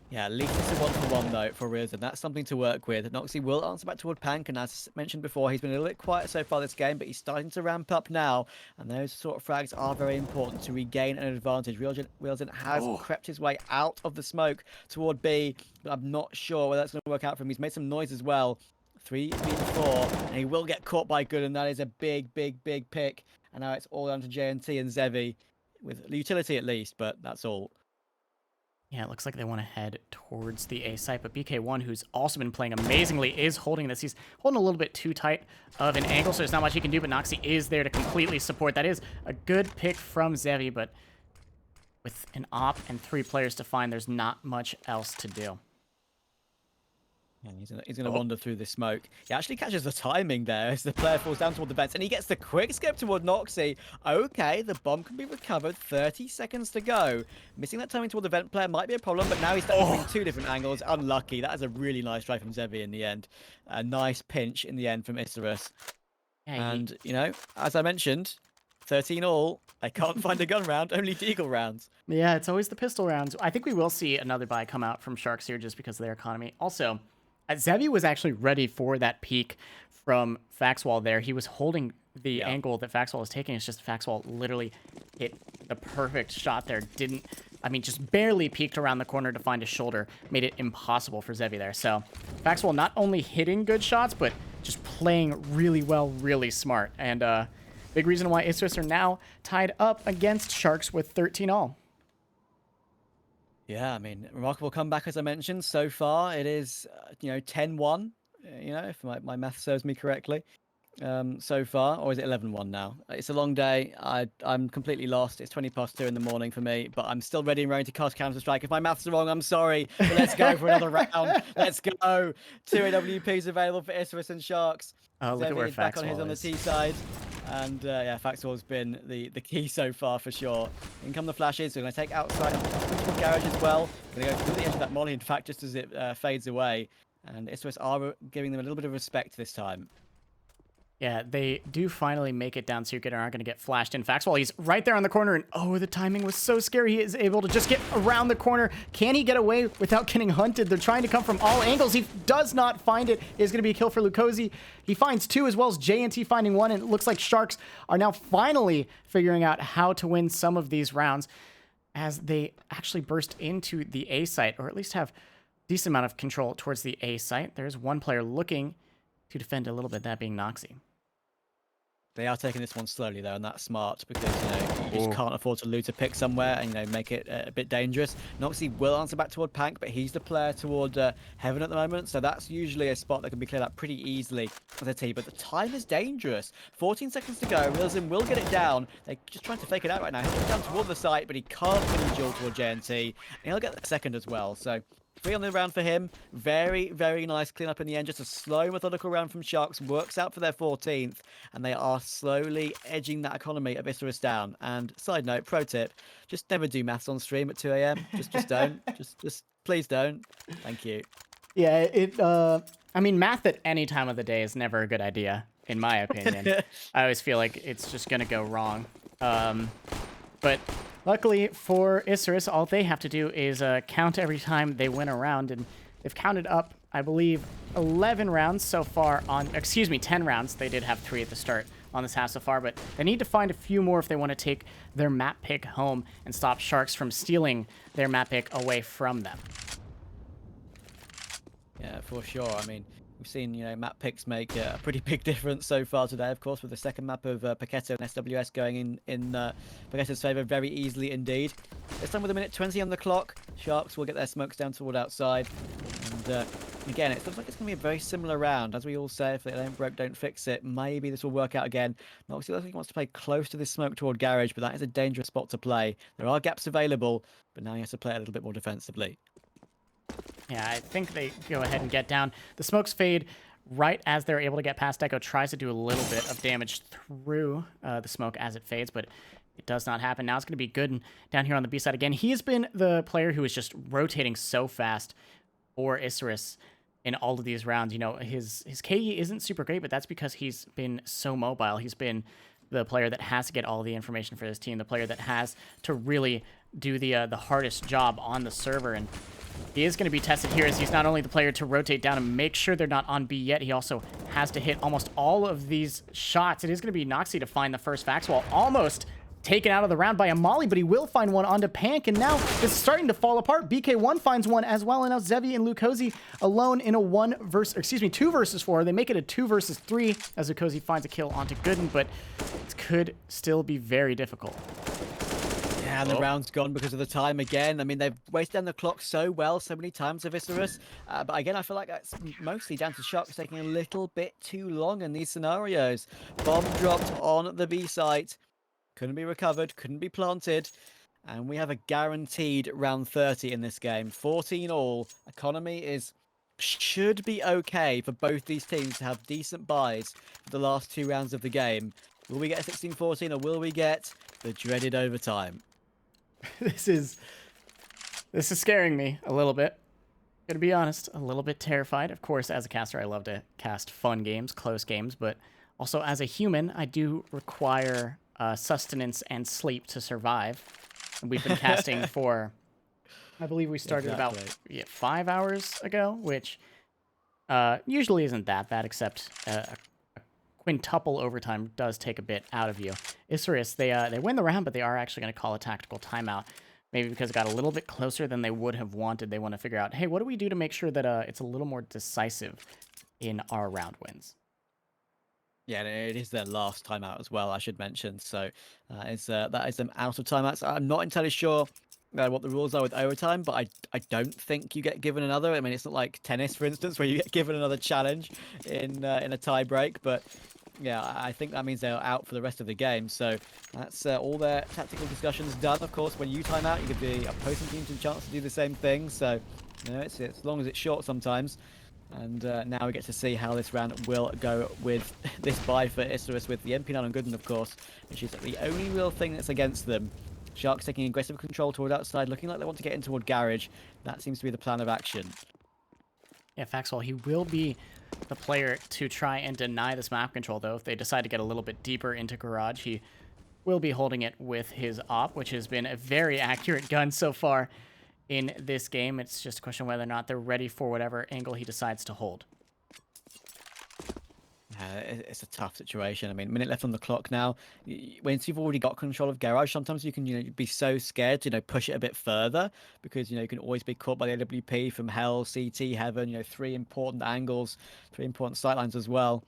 Yeah, at least it's a 1-for-1 though for Realzen. That's something to work with. Noxie will answer back toward Pank, and as mentioned before, he's been a little bit quiet so far this game, but he's starting to ramp up now, and those sort of frags are very important to regain an advantage. Realzen has crept his way out of the smoke toward B, but I'm not sure whether that's going to work out for him. He's made some noise as well. 3v4, and he will get caught by Good, and that is a big pick. And now it's all down to JNT and Zevi, with utility at least, but that's all. Yeah, it looks like they want to head towards the A site, but BK1, who's also been playing amazingly, is holding this. He's holding a little bit too tight of an angle, so there's not much he can do, but Noxie is there to completely support. That is a good pick from Zevi, but with an op and 3 players to find, there's not much else to do. And he's gonna wander through the smoke. He actually catches the timing there as the player falls down toward the vents, and he gets the quick scope toward Noxie. Okay, the bomb can be recovered. 30 seconds to go. Missing that timing toward the vent player might be a problem, but now he's stuck between 2 different angles. Unlucky. That is a really nice try from Zevi in the end. A nice pinch in the end from Isurus. Yeah, and, you know, as I mentioned, 13 all. They can't find a gun round, only deagle rounds. Yeah, it's always the pistol rounds. I think we will see another buy come out from Sharks here just because of their economy. Also, Zevi was actually ready for that peek from Faxwall there. He was holding the angle that Faxwall was taking. It's just Faxwall literally hit the perfect shot there. Just barely peeked around the corner to find his shoulder. Made it impossible for Zevi there. So Faxwall not only hitting good shots, but just playing really well, really smart. And big reason why Isurus are now tied up against Sharks with 13 all. Yeah, I mean, remarkable comeback, as I mentioned. So far, it is, 10-1, if my math serves me correctly, so far. Or is it 11-1 now? It's a long day. I'm completely lost. It's 2 in the morning for me, but I'm still ready and ready to cast Counter-Strike. If my maths are wrong, I'm sorry. But let's go for another round. Let's go. 2 AWPs available for Isurus and Sharks. Oh, look at where back on his on the T side. And Faxwall's been the key so far for sure. In come the flashes. We're going to take outside of garage as well. We're going to go through the edge of that molly, in fact, just as it fades away. And Isurus are giving them a little bit of respect this time. Yeah, they do finally make it down Secret and aren't going to get flashed in. Faxwall, he's right there on the corner, and oh, the timing was so scary. He is able to just get around the corner. Can he get away without getting hunted? They're trying to come from all angles. He does not find it. It's going to be a kill for Lukosi. He finds 2 as well as JNT finding 1, and it looks like Sharks are now finally figuring out how to win some of these rounds as they actually burst into the A site, or at least have decent amount of control towards the A site. There's one player looking to defend a little bit, that being Noxie. They are taking this one slowly, though, and that's smart because, you just can't afford to loot a pick somewhere and, make it a bit dangerous. Noxie will answer back toward Pank, but he's the player toward Heaven at the moment, so that's usually a spot that can be cleared up pretty easily as a team. But the time is dangerous. 14 seconds to go. Realzen will get it down. They're just trying to fake it out right now. He'll get down toward the site, but he can't finish duel toward JNT, and he'll get the second as well. So 3 on the round for him. Very, very nice cleanup in the end. Just a slow, methodical round from Sharks. Works out for their 14th. And they are slowly edging that economy of Isurus down. And side note, pro tip, just never do maths on stream at 2 a.m. Just don't. just please don't. Thank you. Yeah, math at any time of the day is never a good idea, in my opinion. I always feel like it's just going to go wrong. But luckily for Isurus, all they have to do is count every time they win a round, and they've counted up, I believe, 11 rounds so far on, 10 rounds. They did have 3 at the start on this half so far, but they need to find a few more if they want to take their map pick home and stop Sharks from stealing their map pick away from them. Yeah, for sure. I mean, we've seen, map picks make a pretty big difference so far today, of course, with the second map of Paquetto and SWS going in Paquetto's favor very easily indeed. This time with a minute 20 on the clock, Sharks will get their smokes down toward outside. And again, it looks like it's going to be a very similar round. As we all say, if it ain't broke, don't fix it. Maybe this will work out again. Obviously, looks like he wants to play close to this smoke toward garage, but that is a dangerous spot to play. There are gaps available, but now he has to play a little bit more defensively. Yeah, I think they go ahead and get down. The smokes fade right as they're able to get past. Deco tries to do a little bit of damage through the smoke as it fades, but It does not happen. Now it's going to be Gooden down here on the B side again. He has been the player who is just rotating so fast for Isurus in all of these rounds. You know, his KE isn't super great, but that's because he's been so mobile. He's been the player that has to get all the information for his team, the player that has to really do the hardest job on the server. And he is going to be tested here as he's not only the player to rotate down and make sure they're not on B yet, he also has to hit almost all of these shots. It is going to be Noxy to find the first Faxwall, almost taken out of the round by a Molly, but he will find one onto Pank, and now it's starting to fall apart. BK1 finds one as well, and now Zevi and Lukosi alone in a 2 versus 4. They make it a 2 versus 3 as Lukosi finds a kill onto Gooden, but it could still be very difficult. Yeah, the round's gone because of the time again. I mean, they've wasted down the clock so well so many times of Isurus. But again, I feel like that's mostly down to Sharks taking a little bit too long in these scenarios. Bomb dropped on the B site. Couldn't be recovered, couldn't be planted. And we have a guaranteed round 30 in this game. 14 all. Economy should be okay for both these teams to have decent buys for the last 2 rounds of the game. Will we get a 16-14 or will we get the dreaded overtime? This is scaring me a little bit. Gonna be honest, a little bit terrified. Of course, as a caster, I love to cast fun games, close games, but also as a human, I do require sustenance and sleep to survive. And we've been casting for, I believe we started about 5 hours ago, which usually isn't that bad, except a quintuple overtime does take a bit out of you. Isurus, they win the round, but they are actually going to call a tactical timeout. Maybe because it got a little bit closer than they would have wanted. They want to figure out, hey, what do we do to make sure that it's a little more decisive in our round wins? Yeah, it is their last timeout as well, I should mention. So that is them out of timeouts. I'm not entirely sure what the rules are with overtime, but I don't think you get given another. I mean, it's not like tennis, for instance, where you get given another challenge in a tie break. But yeah, I think that means they're out for the rest of the game. So that's all their tactical discussions done. Of course, when you time out, you give the opposing team a chance to do the same thing. So you know, it's as long as it's short sometimes. And now we get to see how this round will go with this buy for Isurus with the MP9 on Gooden, of course, which is the only real thing that's against them. Sharks taking aggressive control toward outside, looking like they want to get in toward Garage. That seems to be the plan of action. Yeah, Faxwell, he will be the player to try and deny this map control, though. If they decide to get a little bit deeper into Garage, he will be holding it with his op, which has been a very accurate gun so far in this game. It's just a question of whether or not they're ready for whatever angle he decides to hold. It's a tough situation. I mean, minute left on the clock now. Once you've already got control of Garage, sometimes you can, be so scared to, push it a bit further because, you can always be caught by the AWP from Hell, CT, Heaven, 3 important angles, 3 important sightlines as well.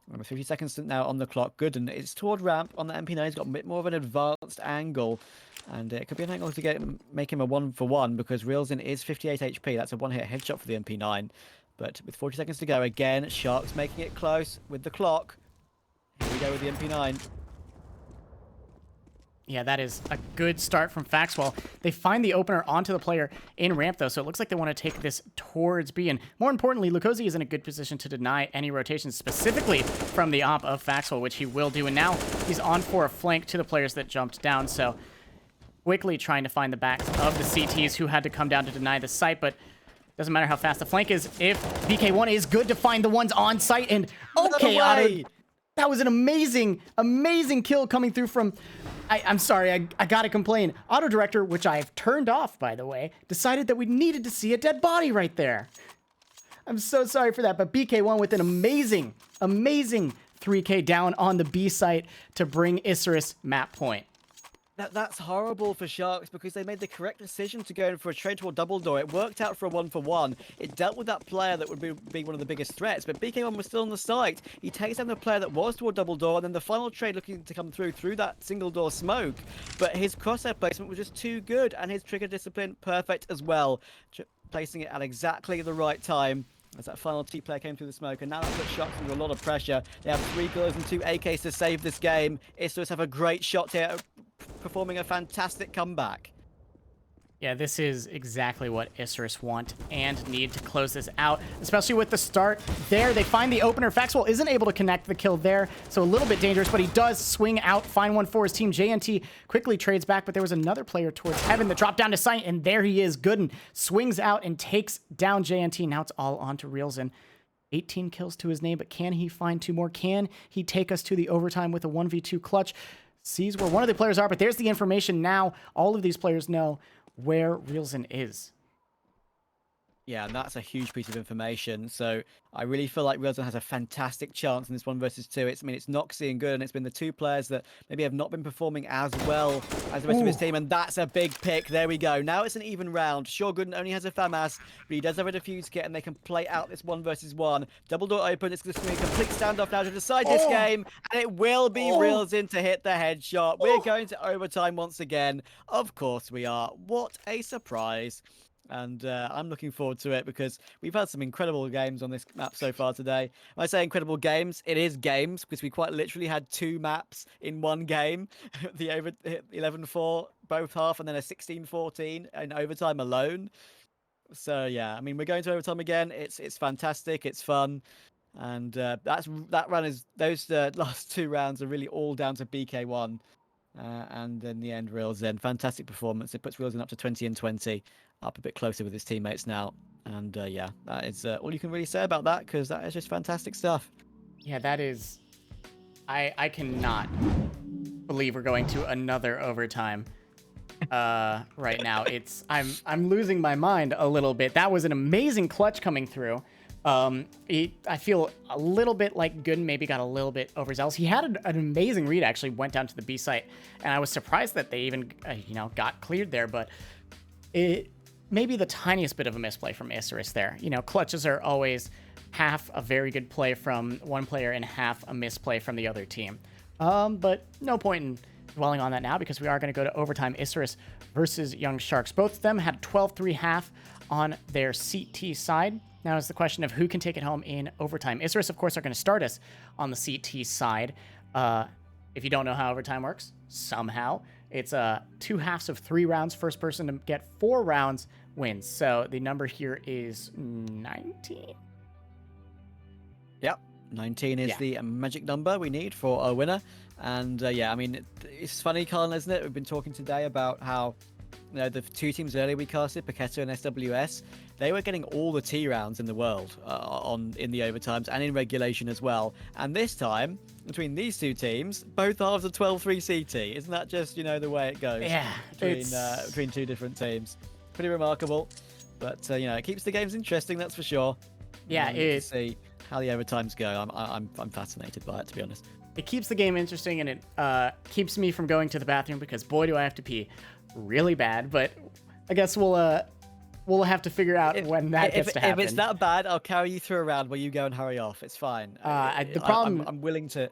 Remember, 50 seconds now on the clock. Good, and it's toward ramp on the MP9. He's got a bit more of an advanced angle, and it could be an angle to make him a 1-for-1 because Reelsin is 58 HP. That's a one-hit headshot for the MP9. But with 40 seconds to go, again, Sharks making it close with the clock. Here we go with the MP9. Yeah, that is a good start from Faxwell. They find the opener onto the player in ramp, though, so it looks like they want to take this towards B. And more importantly, Lukosi is in a good position to deny any rotations, specifically from the op of Faxwell, which he will do. And now he's on for a flank to the players that jumped down, so quickly trying to find the backs of the CTs who had to come down to deny the site, but doesn't matter how fast the flank is if BK1 is good to find the ones on site. And okay, that was an amazing, amazing kill coming through from... I'm sorry, I gotta complain. Auto Director, which I've turned off, by the way, decided that we needed to see a dead body right there. I'm so sorry for that, but BK1 with an amazing, amazing 3K down on the B site to bring Isurus map point. That's horrible for Sharks because they made the correct decision to go in for a trade toward double door. It worked out for a 1-for-1. It dealt with that player that would be one of the biggest threats, but BK1 was still on the site. He takes down the player that was toward double door, and then the final trade looking to come through that single door smoke. But his crosshair placement was just too good, and his trigger discipline perfect as well, placing it at exactly the right time as that final T player came through the smoke. And now that puts Sharks under a lot of pressure. They have 3 killers and 2 AKs to save this game. Isurus have a great shot here, performing a fantastic comeback. Yeah, this is exactly what Isurus want and need to close this out, especially with the start there. They find the opener. Faxwell isn't able to connect the kill there, so a little bit dangerous, but he does swing out, find one for his team. JNT quickly trades back, but there was another player towards Heaven that dropped down to sight, and there he is. Gooden swings out and takes down JNT. Now it's all on to Reelson. 18 kills to his name, but can he find 2 more? Can he take us to the overtime with a 1v2 clutch? Sees where one of the players are, but there's the information now. All of these players know where Reelson is. Yeah, and that's a huge piece of information. So I really feel like Reelson has a fantastic chance in this 1 versus 2. It's Noxy and Good, and it's been the 2 players that maybe have not been performing as well as the rest of his team, and that's a big pick. There we go. Now it's an even round. Sure, Gooden only has a FAMAS, but he does have a defuse kit, and they can play out this 1 versus 1. Double door open. It's going to be a complete standoff now to decide this game, and it will be Reelson to hit the headshot. We're going to overtime once again. Of course we are. What a surprise. And I'm looking forward to it because we've had some incredible games on this map so far today. When I say incredible games, it is games because we quite literally had 2 maps in one game. The 11-4 both half and then a 16-14 in overtime alone. So yeah, I mean, we're going to overtime again. It's fantastic. It's fun. And that run is those last 2 rounds are really all down to BK1. And in the end, Reelson, fantastic performance. It puts Reelson up to 20-20, up a bit closer with his teammates now. And yeah, that is all you can really say about that because that is just fantastic stuff. Yeah, that is. I cannot believe we're going to another overtime. Right now, I'm losing my mind a little bit. That was an amazing clutch coming through. I feel a little bit like Gooden maybe got a little bit overzealous. He had an amazing read, actually went down to the B site, and I was surprised that they even, got cleared there, but it maybe the tiniest bit of a misplay from Isurus there. Clutches are always half a very good play from one player and half a misplay from the other team. But no point in dwelling on that now because we are going to go to overtime. Isurus versus Young Sharks. Both of them had 12-3 half on their CT side. Now is the question of who can take it home in overtime. Isurus, of course, are going to start us on the CT side. If you don't know how overtime works, somehow, it's 2 halves of 3 rounds. First person to get 4 rounds wins. So the number here is 19. Yep, 19 is the magic number we need for a winner. And yeah, I mean, it's funny, Colin, isn't it? We've been talking today about how the 2 teams earlier we casted, Paqueta and SWS, they were getting all the T rounds in the world in the overtimes and in regulation as well. And this time, between these 2 teams, both halves are 12-3 CT. Isn't that just, the way it goes? Yeah. Between 2 different teams. Pretty remarkable. But, it keeps the games interesting, that's for sure. Yeah, to see how the overtimes go. I'm fascinated by it, to be honest. It keeps the game interesting, and it keeps me from going to the bathroom because, boy, do I have to pee really bad. But I guess we'll have to figure out when that gets to happen. If it's that bad, I'll carry you through a round where you go and hurry off. It's fine. The problem, I'm willing to.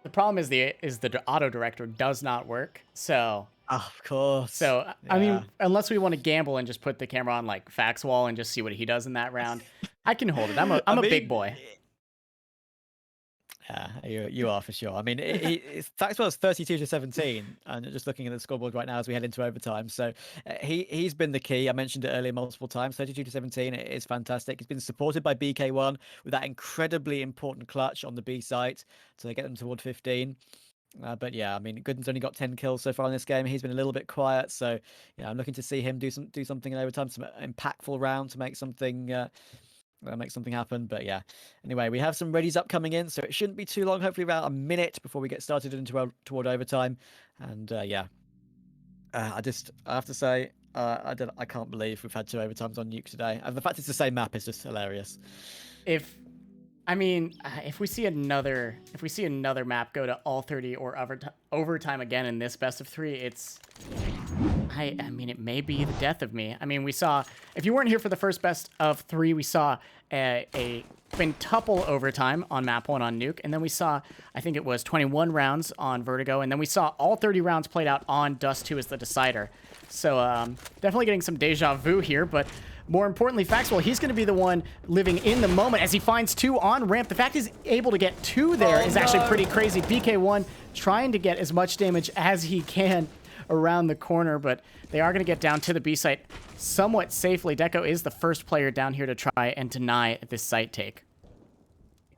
The problem is the auto director does not work. So. Of course. So yeah. I mean, unless we want to gamble and just put the camera on like Faxwall and just see what he does in that round, I can hold it. I'm a big boy. Yeah, you are for sure. I mean, Faxwell's 32-17, and just looking at the scoreboard right now as we head into overtime. So he's been the key. I mentioned it earlier multiple times. 32-17 it is fantastic. He's been supported by BK1 with that incredibly important clutch on the B site to get them toward 15. But yeah, I mean, Gooden's only got 10 kills so far in this game. He's been a little bit quiet, so yeah, I'm looking to see him do something in overtime, some impactful round to make something happen. But yeah, anyway, we have some readies up coming in, so it shouldn't be too long. Hopefully, about a minute before we get started toward overtime. And yeah, I have to say, I can't believe we've had 2 overtimes on Nuke today. And the fact it's the same map is just hilarious. If we see another map go to all 30 or overtime again in this best of 3, I mean, it may be the death of me. I mean, we saw, if you weren't here for the first best of 3, we saw a quintuple overtime on map 1 on Nuke, and then we saw, I think it was 21 rounds on Vertigo, and then we saw all 30 rounds played out on Dust 2 as the decider. So definitely getting some deja vu here, but more importantly, Faxwell, he's going to be the one living in the moment as he finds 2 on ramp. The fact he's able to get 2 there is actually pretty crazy. BK1 trying to get as much damage as he can around the corner, but they are going to get down to the B site somewhat safely. Deco is the first player down here to try and deny this site take.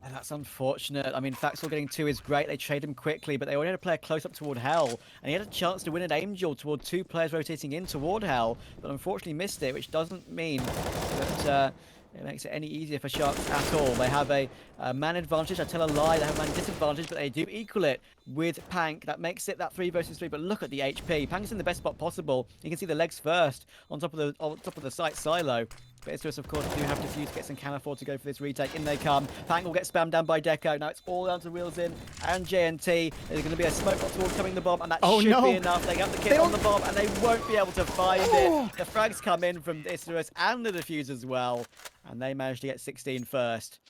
And that's unfortunate. I mean, Faxel getting 2 is great. They trade him quickly, but they already had a player close up toward Hell. And he had a chance to win an aim duel toward 2 players rotating in toward Hell, but unfortunately missed it, which doesn't mean that it makes it any easier for Sharks at all. They have a man advantage. I tell a lie. They have a man disadvantage, but they do equal it with Pank. That makes it that 3 versus 3. But look at the HP. Pank's in the best spot possible. You can see the legs first on top of the site silo. But Isurus, of course, do have to fuse, get some can afford to go for this retake. In they come. Pank will get spammed down by Deco. Now it's all down to Wheels in and JNT. There's going to be a smoke box towards coming the bomb, and that should be enough. They got the kill on the bomb, and they won't be able to find it. The frags come in from Isurus and the defuse as well, and they managed to get 16 first,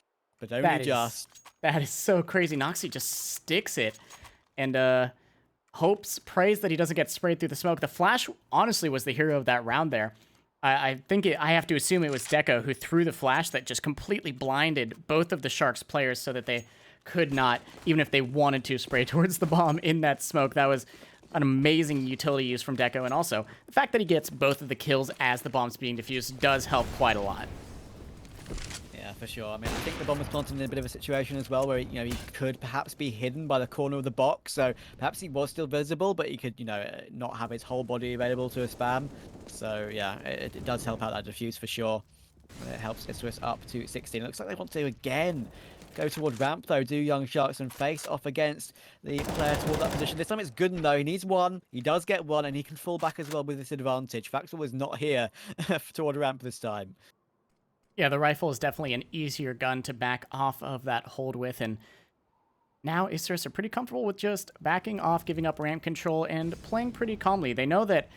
but only just. That is so crazy. Noxy just sticks it, and prays that he doesn't get sprayed through the smoke. The flash, honestly, was the hero of that round there. I have to assume it was Deco who threw the flash that just completely blinded both of the Sharks players so that they could not, even if they wanted to, spray towards the bomb in that smoke. That was an amazing utility use from Deco, and also the fact that he gets both of the kills as the bomb's being defused does help quite a lot. Yeah, for sure. I mean, I think the bomb was planted in a bit of a situation as well where, he could perhaps be hidden by the corner of the box. So perhaps he was still visible, but he could, not have his whole body available to a spam. So yeah, it does help out that defuse for sure. It helps Isurus up to 16. It looks like they want to again go toward ramp though, do Young Sharks, and face off against the player toward that position. This time it's Gooden though. He needs 1. He does get 1, and he can fall back as well with this advantage. Faxel is not here toward ramp this time. Yeah, the rifle is definitely an easier gun to back off of that hold with, and now Isurus are pretty comfortable with just backing off, giving up ramp control, and playing pretty calmly. They know that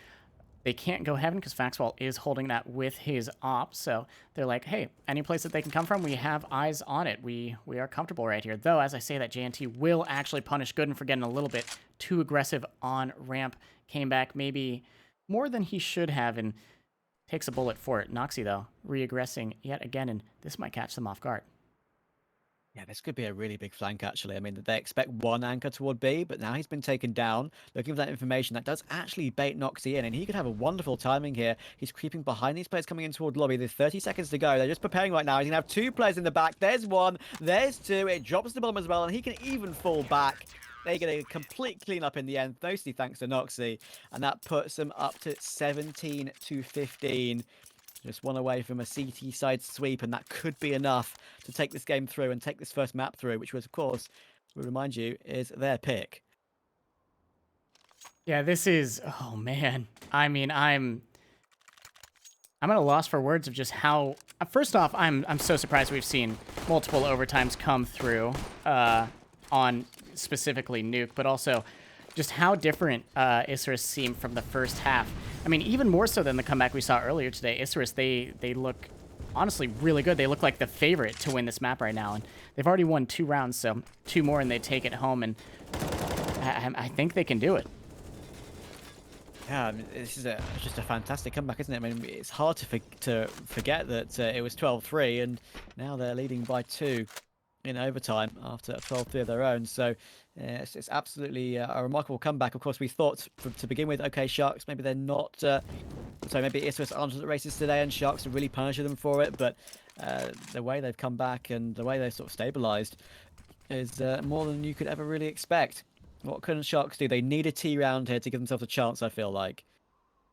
they can't go heaven because Faxwell is holding that with his op, so they're like, hey, any place that they can come from, we have eyes on it. We are comfortable right here. Though, as I say, that JNT will actually punish Gooden for getting a little bit too aggressive on ramp. Came back maybe more than he should have, and takes a bullet for it. Noxy, though, re-aggressing yet again, and this might catch them off guard. Yeah, this could be a really big flank, actually. I mean, they expect 1 anchor toward B, but now he's been taken down. Looking for that information, that does actually bait Noxy in, and he could have a wonderful timing here. He's creeping behind these players coming in toward lobby. There's 30 seconds to go. They're just preparing right now. He's going to have 2 players in the back. There's 1. There's 2. It drops the bomb as well, and he can even fall back. They get a complete cleanup in the end, mostly thanks to Noxy, and that puts them up to 17 to 15. Just 1 away from a CT side sweep, and that could be enough to take this game through and take this first map through, which was, of course, we remind you, is their pick. Yeah, this is, oh man. I mean, I'm at a loss for words of just how. First off, I'm so surprised we've seen multiple overtimes come through on specifically Nuke, but also just how different Isurus seemed from the first half. I mean, even more so than the comeback we saw earlier today. Isurus, they look honestly really good. They look like the favorite to win this map right now, and they've already won 2 rounds, so 2 more and they take it home, and I think they can do it. Yeah, I mean, this is just a fantastic comeback, isn't it? I mean, it's hard to forget that it was 12-3, and now they're leading by 2 in overtime after a 12-3 of their own. So it's absolutely a remarkable comeback. Of course, we thought to begin with, okay, Sharks, maybe they're not. So maybe Isurus aren't at the races today, and Sharks are really punishing them for it. But the way they've come back and the way they've sort of stabilized is more than you could ever really expect. What can Sharks do? They need a T round here to give themselves a chance, I feel like.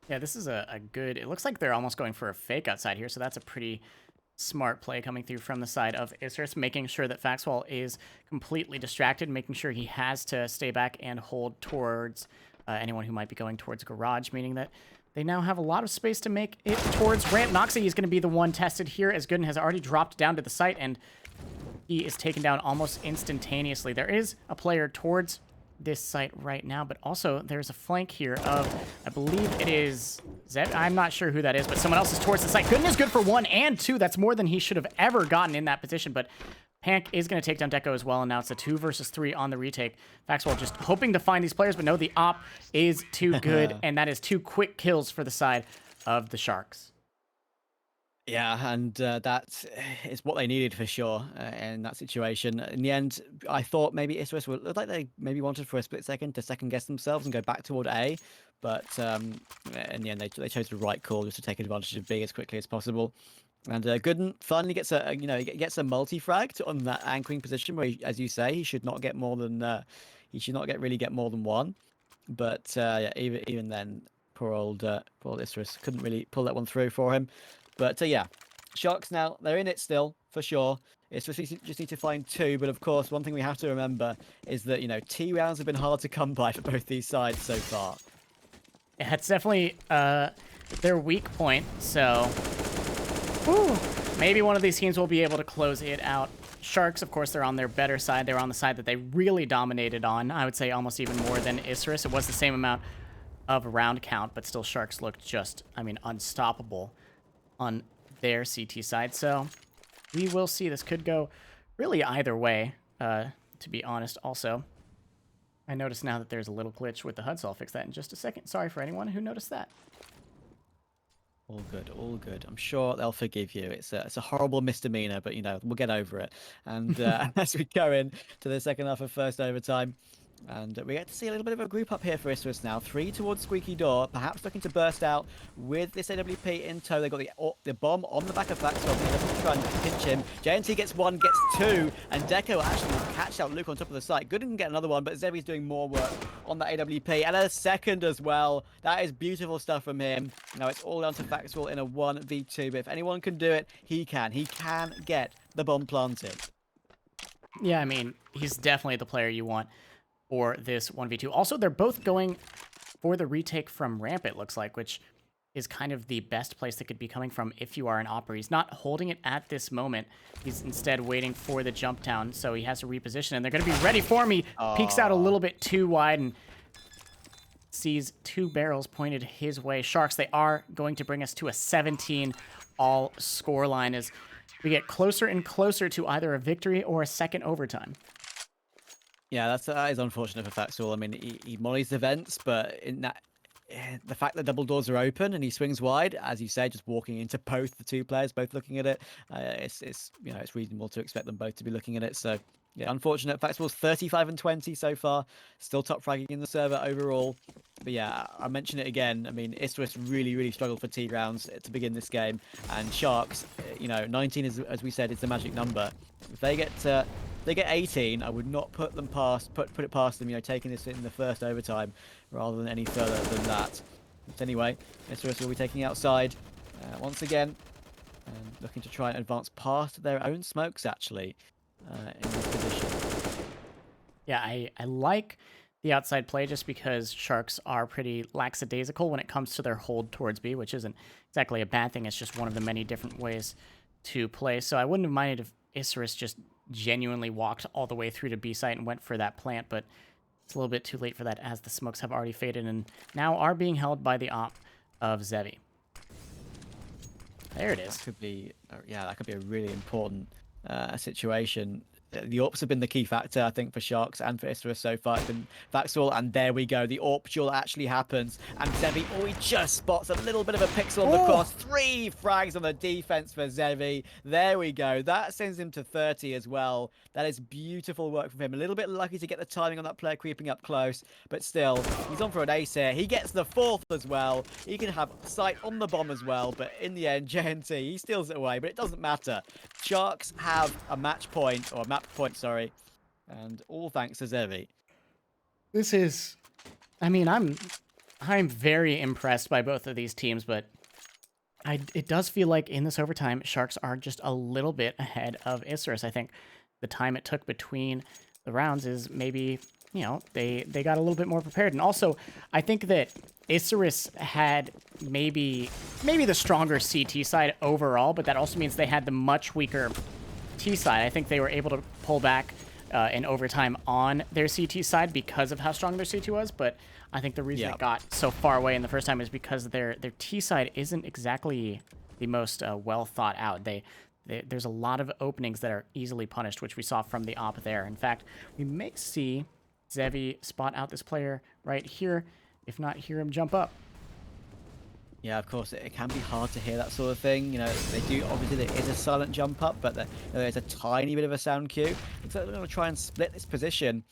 Yeah, this is a good. It looks like they're almost going for a fake outside here, so that's a pretty smart play coming through from the side of Isurus, making sure that Faxwell is completely distracted, making sure he has to stay back and hold towards anyone who might be going towards garage, meaning that they now have a lot of space to make it towards ramp. Noxy is going to be the one tested here, as Gooden has already dropped down to the site, and he is taken down almost instantaneously. There is a player towards this site right now, but also there's a flank here of, I believe it is Zeb. I'm not sure who that is, but someone else is towards the site. Gooden is good for 1 and 2. That's more than he should have ever gotten in that position, but Pank is going to take down Deco as well, and now it's a 2 versus 3 on the retake. Faxwell just hoping to find these players, but no, the op is too good, and that is 2 quick kills for the side of the Sharks. Yeah, and that is what they needed for sure in that situation. In the end, I thought maybe Isurus would look like they maybe wanted for a split second to second guess themselves and go back toward A, But in the end, they chose the right call just to take advantage of B as quickly as possible. And Gooden finally gets gets a multi-frag on that anchoring position where, as you say, he should not get more than really get more than one. But yeah, even then, poor old Isurus couldn't really pull that one through for him. But yeah, Sharks now, they're in it still for sure. It's just need to find two. But of course, one thing we have to remember is that T rounds have been hard to come by for both these sides so far. Yeah, it's definitely their weak point. So maybe one of these teams will be able to close it out. Sharks, of course, they're on their better side. They're on the side that they really dominated on. I would say almost even more than Isurus. It was the same amount of round count, but still Sharks looked just, unstoppable on their CT side. So we will see. This could go really either way, to be honest. Also, I noticed now that there's a little glitch with the HUD, so I'll fix that in just a second. Sorry for anyone who noticed that. All good, all good. I'm sure they'll forgive you. It's a horrible misdemeanor, but we'll get over it. And as we go in to the second half of first overtime, and we get to see a little bit of a group up here for Isurus now. 3 towards Squeaky Door, perhaps looking to burst out with this AWP in tow. They've got the bomb on the back of Faxwell. They're looking to try and pinch him. JNT gets one, gets two, and Deco actually will catch out Luke on top of the site. Gooden can get another one, but Zevi's doing more work on that AWP. And a second as well. That is beautiful stuff from him. Now it's all down to Faxwell in a 1v2, but if anyone can do it, he can. He can get the bomb planted. Yeah, he's definitely the player you want for this 1v2. Also, they're both going for the retake from ramp, it looks like, which is kind of the best place that could be coming from if you are an Opera. He's not holding it at this moment. He's instead waiting for the jump down, so he has to reposition, and they're going to be ready for me. Peeks out a little bit too wide and sees two barrels pointed his way. Sharks, they are going to bring us to a 17-all scoreline as we get closer and closer to either a victory or a second overtime. Yeah, that is unfortunate for Faxwell. He mollies the vents, but in that, the fact that double doors are open and he swings wide, as you say, just walking into both the two players, both looking at it, it's reasonable to expect them both to be looking at it. So yeah, unfortunate. Faxwell's 35 and 20 so far, still top fragging in the server overall. But yeah, I mention it again. Isurus really struggled for T rounds to begin this game, and Sharks, 19 is, as we said, is the magic number. If they get 18, I would not put it past them, taking this in the first overtime rather than any further than that. But anyway, Isurus will be taking outside once again, and looking to try and advance past their own smokes actually in this position. Yeah, I like the outside play just because Sharks are pretty lackadaisical when it comes to their hold towards B, which isn't exactly a bad thing. It's just one of the many different ways to play. So I wouldn't have minded if Isurus just genuinely walked all the way through to B site and went for that plant, but it's a little bit too late for that as the smokes have already faded and now are being held by the op of Zevi. There it is. That could be a really important situation. The AWPs have been the key factor, I think, for Sharks and for Isurus so far. It's been Faxwell, and there we go. The AWP duel actually happens, and Zevi, he just spots a little bit of a pixel on the cross. 3 frags on the defense for Zevi. There we go. That sends him to 30 as well. That is beautiful work from him. A little bit lucky to get the timing on that player creeping up close, but still, he's on for an ace here. He gets the 4th as well. He can have sight on the bomb as well, but in the end, JNT, he steals it away, but it doesn't matter. Sharks have a match point, or a map point, sorry, and all thanks to Zevi. This is, I'm very impressed by both of these teams, but it does feel like in this overtime, Sharks are just a little bit ahead of Isurus. I think the time it took between the rounds is maybe, they got a little bit more prepared. And also, I think that Isurus had maybe the stronger CT side overall, but that also means they had the much weaker T side. I think they were able to pull back in overtime on their CT side because of how strong their CT was, but I think the reason it got so far away in the first time is because their T side isn't exactly the most well thought out. There's a lot of openings that are easily punished, which we saw from the op there. In fact, we may see Zevi spot out this player right here, if not hear him jump up. Yeah, of course, it can be hard to hear that sort of thing. They do, obviously, there is a silent jump up, but there's a tiny bit of a sound cue. Looks like they're going to try and split this position.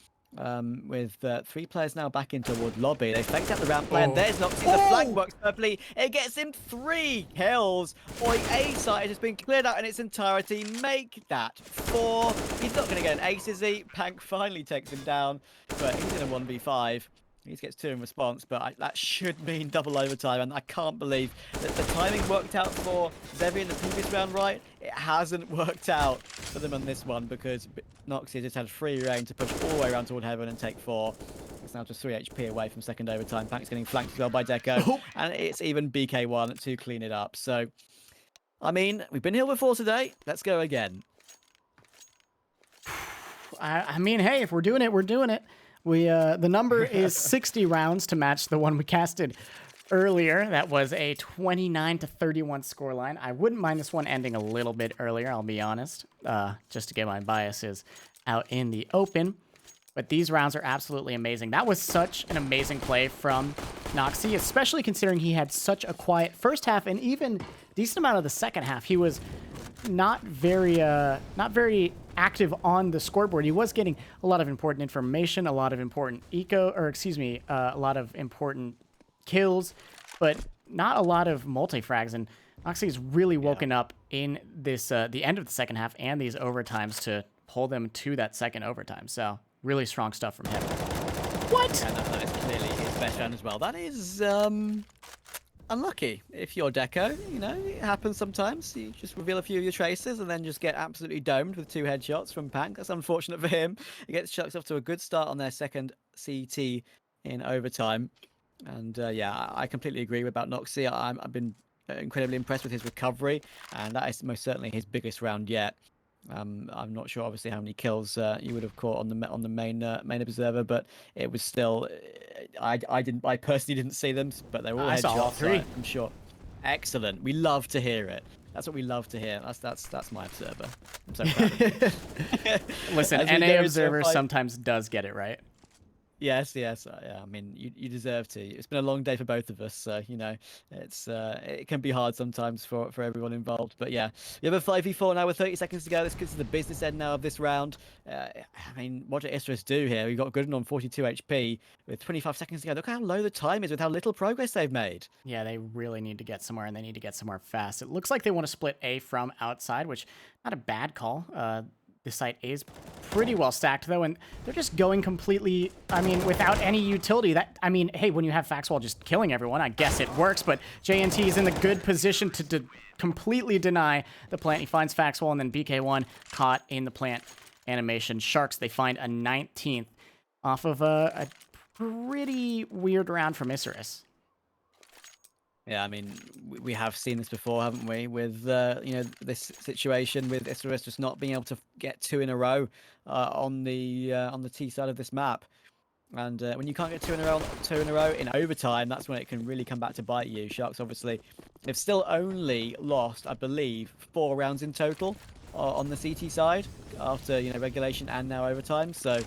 with 3 players now back in toward lobby. They faked out the ramp plan. Oh. There's Noxie. The flag works perfectly. It gets him 3 kills. Oi, A side has been cleared out in its entirety. Make that 4. He's not going to get an ace, is he? Pank finally takes him down, but he's in a 1v5. He gets 2 in response, but that should mean double overtime, and I can't believe that the timing worked out for Zevi in the previous round, right? It hasn't worked out for them on this one because Noxie just had free reign to push all the way around toward heaven and take 4. It's now just 3 HP away from second overtime. Pank's getting flanked as well by Deco, and it's even BK1 to clean it up. So, I mean, we've been here before today. Let's go again. I mean, hey, if we're doing it, we're doing it. We the number is 60 rounds to match the one we casted earlier. That was a 29-31 scoreline. I wouldn't mind this one ending a little bit earlier, I'll be honest, just to get my biases out in the open. But these rounds are absolutely amazing. That was such an amazing play from Noxie, especially considering he had such a quiet first half and even decent amount of the second half. He was not very active on the scoreboard. He was getting a lot of important information, a lot of important a lot of important kills, but not a lot of multi-frags. And Noxie's really woken up in this the end of the second half and these overtimes to pull them to that second overtime. So really strong stuff from him. What? And that is clearly his best round as well. That is unlucky if you're Deco. You know, it happens sometimes. You just reveal a few of your traces and then just get absolutely domed with 2 headshots from Pank. That's unfortunate for him. He gets chucked off to a good start on their second CT in overtime. And yeah, I completely agree about Noxie. I've been incredibly impressed with his recovery, and that is most certainly his biggest round yet. I'm not sure, obviously, how many kills you would have caught on the main observer, but it was still. I personally didn't see them, but they're all I saw all headshots. 3. I'm sure. Excellent. We love to hear it. That's what we love to hear. That's my observer. I'm so proud of him. Listen, NA observer sometimes does get it right. Yes. Yeah, I mean, you deserve to. It's been a long day for both of us, so you know, it can be hard sometimes for everyone involved. But yeah, you have a 5v4 now with 30 seconds to go. This gets to the business end now of this round. I mean, what did Isurus do here? We got Gooden on 42 HP with 25 seconds to go. Look how low the time is with how little progress they've made. Yeah, they really need to get somewhere, and they need to get somewhere fast. It looks like they want to split A from outside, which not a bad call. The site is pretty well stacked, though, and they're just going completely, I mean, without any utility. I mean, hey, when you have Faxwall just killing everyone, I guess it works, but JNT is in the good position to completely deny the plant. He finds Faxwall, and then BK1 caught in the plant animation. Sharks, they find a 19th off of a pretty weird round from Isurus. Yeah, I mean, we have seen this before, haven't we? With you know, this situation with Isurus just not being able to get 2 in a row on the T side of this map, and when you can't get 2 in a row in overtime, that's when it can really come back to bite you. Sharks obviously they've still only lost, I believe, 4 rounds in total on the CT side after regulation and now overtime. So.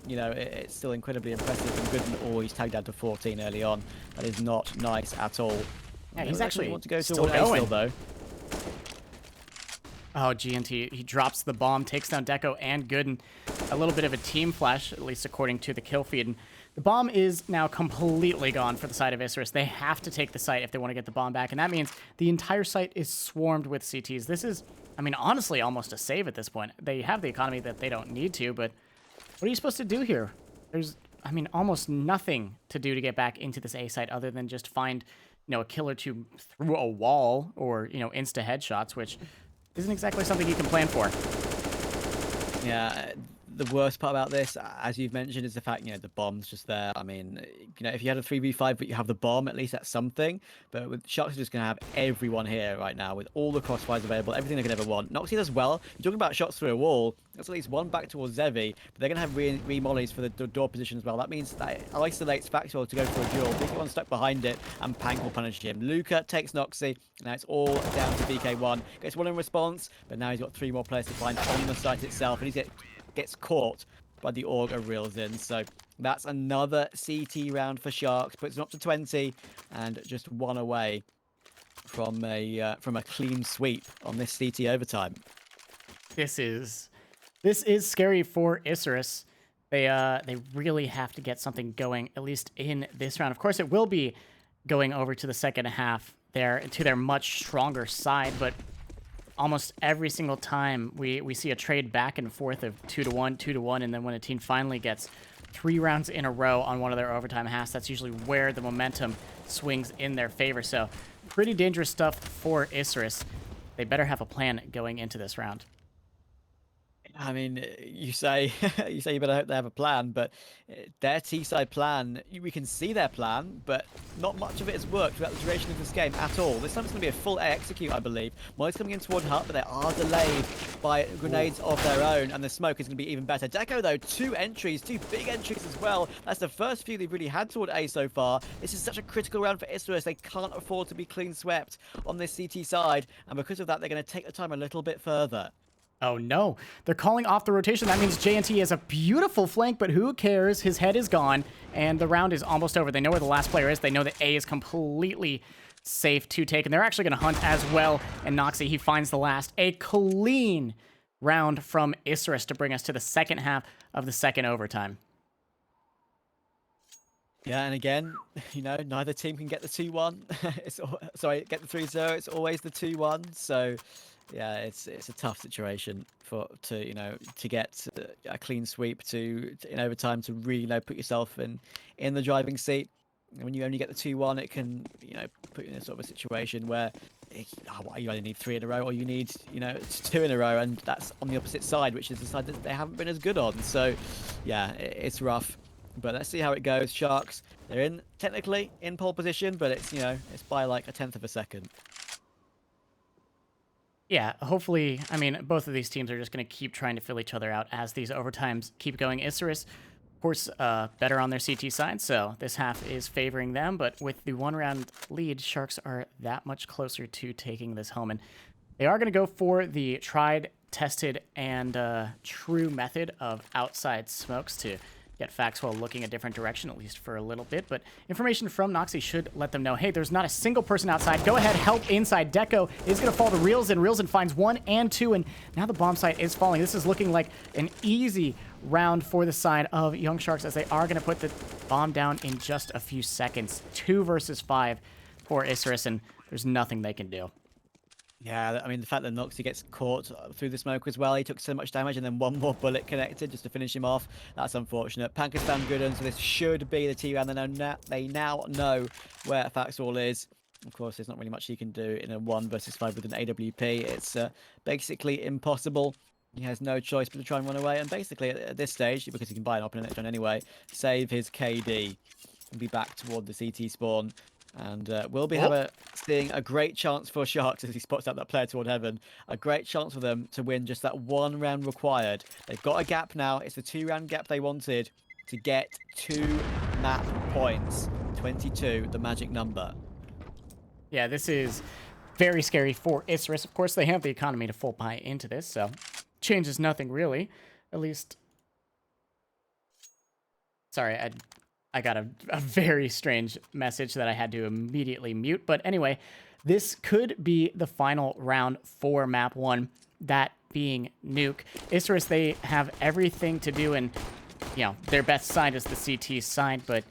You know, it's still incredibly impressive and good, and he's tagged down to 14 early on. That is not nice at all. Yeah, he's actually want to go still going. Still, though. Oh, GNT, he drops the bomb, takes down Deco and Gooden. A little bit of a team flash, at least according to the kill feed. And the bomb is now completely gone for the side of Isurus. They have to take the site if they want to get the bomb back, and that means the entire site is swarmed with CTs. This is, I mean, honestly, almost a save at this point. They have the economy that they don't need to, but what are you supposed to do here? There's, I mean, almost nothing to do to get back into this A site other than just find, a kill or 2 through a wall or, insta headshots, which isn't exactly something you can plan for. Yeah, the worst part about this, as you've mentioned, is the fact, the bomb's just there. I mean, if you had a 3v5 but you have the bomb, at least that's something. But with Sharks are just going to have everyone here right now with all the crossfires available, everything they could ever want. Noxie as well. You're talking about shots through a wall. That's at least one back towards Zevi, but they're going to have re-mollies for the door position as well. That means that it isolates Factual to go for a duel. BK1 stuck behind it, and Pank will punish him. Luca takes Noxie. Now it's all down to BK1. Gets 1 in response, but now he's got 3 more players to find on the site itself, and gets caught by the Auger reels in. So that's another CT round for Sharks, puts them up to 20 and just 1 away from a clean sweep on this CT overtime. This is scary for Isurus. They really have to get something going, at least in this round. Of course, it will be going over to the second half there to their much stronger side, but almost every single time we see a trade back and forth of 2-1, 2-1, and then when a team finally gets 3 rounds in a row on one of their overtime halves, that's usually where the momentum swings in their favor. So pretty dangerous stuff for Isurus. They better have a plan going into this round. I mean, you say you say you better hope they have a plan, but their T-side plan, we can see their plan, but not much of it has worked throughout the duration of this game at all. This time it's going to be a full A execute, I believe. Molly's coming in toward Hut, but they are delayed by grenades of their own, and the smoke is going to be even better. Deco, though, 2 entries, 2 big entries as well. That's the first few they've really had toward A so far. This is such a critical round for Isurus. They can't afford to be clean swept on this CT side, and because of that, they're going to take the time a little bit further. Oh no, they're calling off the rotation. That means JNT has a beautiful flank, but who cares? His head is gone, and the round is almost over. They know where the last player is. They know that A is completely safe to take, and they're actually going to hunt as well. And Noxy, he finds the last. A clean round from Isurus to bring us to the second half of the second overtime. Yeah, and again, you know, neither team can get the 2-1. Sorry, get the 3-0. It's always the 2-1. So, yeah, it's a tough situation to get a clean sweep in overtime to really, put yourself in the driving seat. And when you only get the 2-1, it can, put you in a sort of a situation where you either need 3 in a row or you need, 2 in a row, and that's on the opposite side, which is the side that they haven't been as good on. So, yeah, it's rough. But let's see how it goes. Sharks, they're technically in pole position, but it's by like 1/10 of a second. Yeah, hopefully, I mean, both of these teams are just going to keep trying to fill each other out as these overtimes keep going. Isurus, of course, better on their CT side, so this half is favoring them, but with the 1-round lead, Sharks are that much closer to taking this home, and they are going to go for the tried, tested, and true method of outside smokes to get Fax while looking a different direction, at least for a little bit. But information from Noxy should let them know, hey, there's not a single person outside. Go ahead, help inside. Deco is going to fall to Reelsin. Reelsin finds 1 and 2, and now the bomb site is falling. This is looking like an easy round for the side of Young Sharks, as they are going to put the bomb down in just a few seconds. 2 versus 5 for Isurus, and there's nothing they can do. Yeah, I mean, the fact that Noxy gets caught through the smoke as well, he took so much damage, and then 1 more bullet connected just to finish him off. That's unfortunate. Panka's found Gooden, so this should be the T-round. They now know where Faxall is. Of course, there's not really much he can do in a 1 versus 5 with an AWP. It's basically impossible. He has no choice but to try and run away, and basically at this stage, because he can buy an op in the next round anyway, save his KD and be back toward the CT spawn. And we'll be seeing a great chance for Sharks as he spots out that player toward heaven. A great chance for them to win just that 1 round required. They've got a gap now. It's the 2-round gap they wanted to get 2 map points. 22, the magic number. Yeah, this is very scary for Isurus. Of course, they have the economy to full buy into this, so changes nothing really. At least... Sorry, I got a very strange message that I had to immediately mute. But anyway, this could be the final round for map 1, that being Nuke. Isurus, they have everything to do, and, their best side is the CT side, but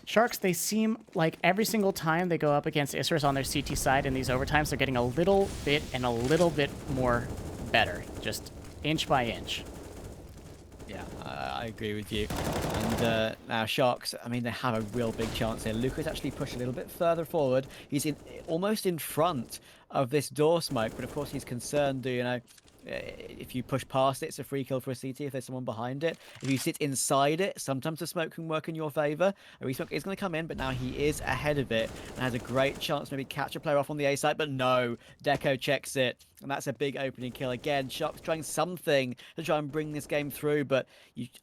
Sharks, they seem like every single time they go up against Isurus on their CT side in these overtimes, they're getting a little bit more better, just inch by inch. Yeah, I agree with you. And now Sharks, I mean, they have a real big chance here. Luca's actually pushed a little bit further forward. He's almost in front of this door smoke, but of course he's concerned, if you push past it, it's a free kill for a CT if there's someone behind it. If you sit inside it, sometimes the smoke can work in your favor. A resmoke is going to come in, but now he is ahead of it and has a great chance to maybe catch a player off on the A side, but no, Deco checks it, and that's a big opening kill. Again, Sharks trying something to try and bring this game through, but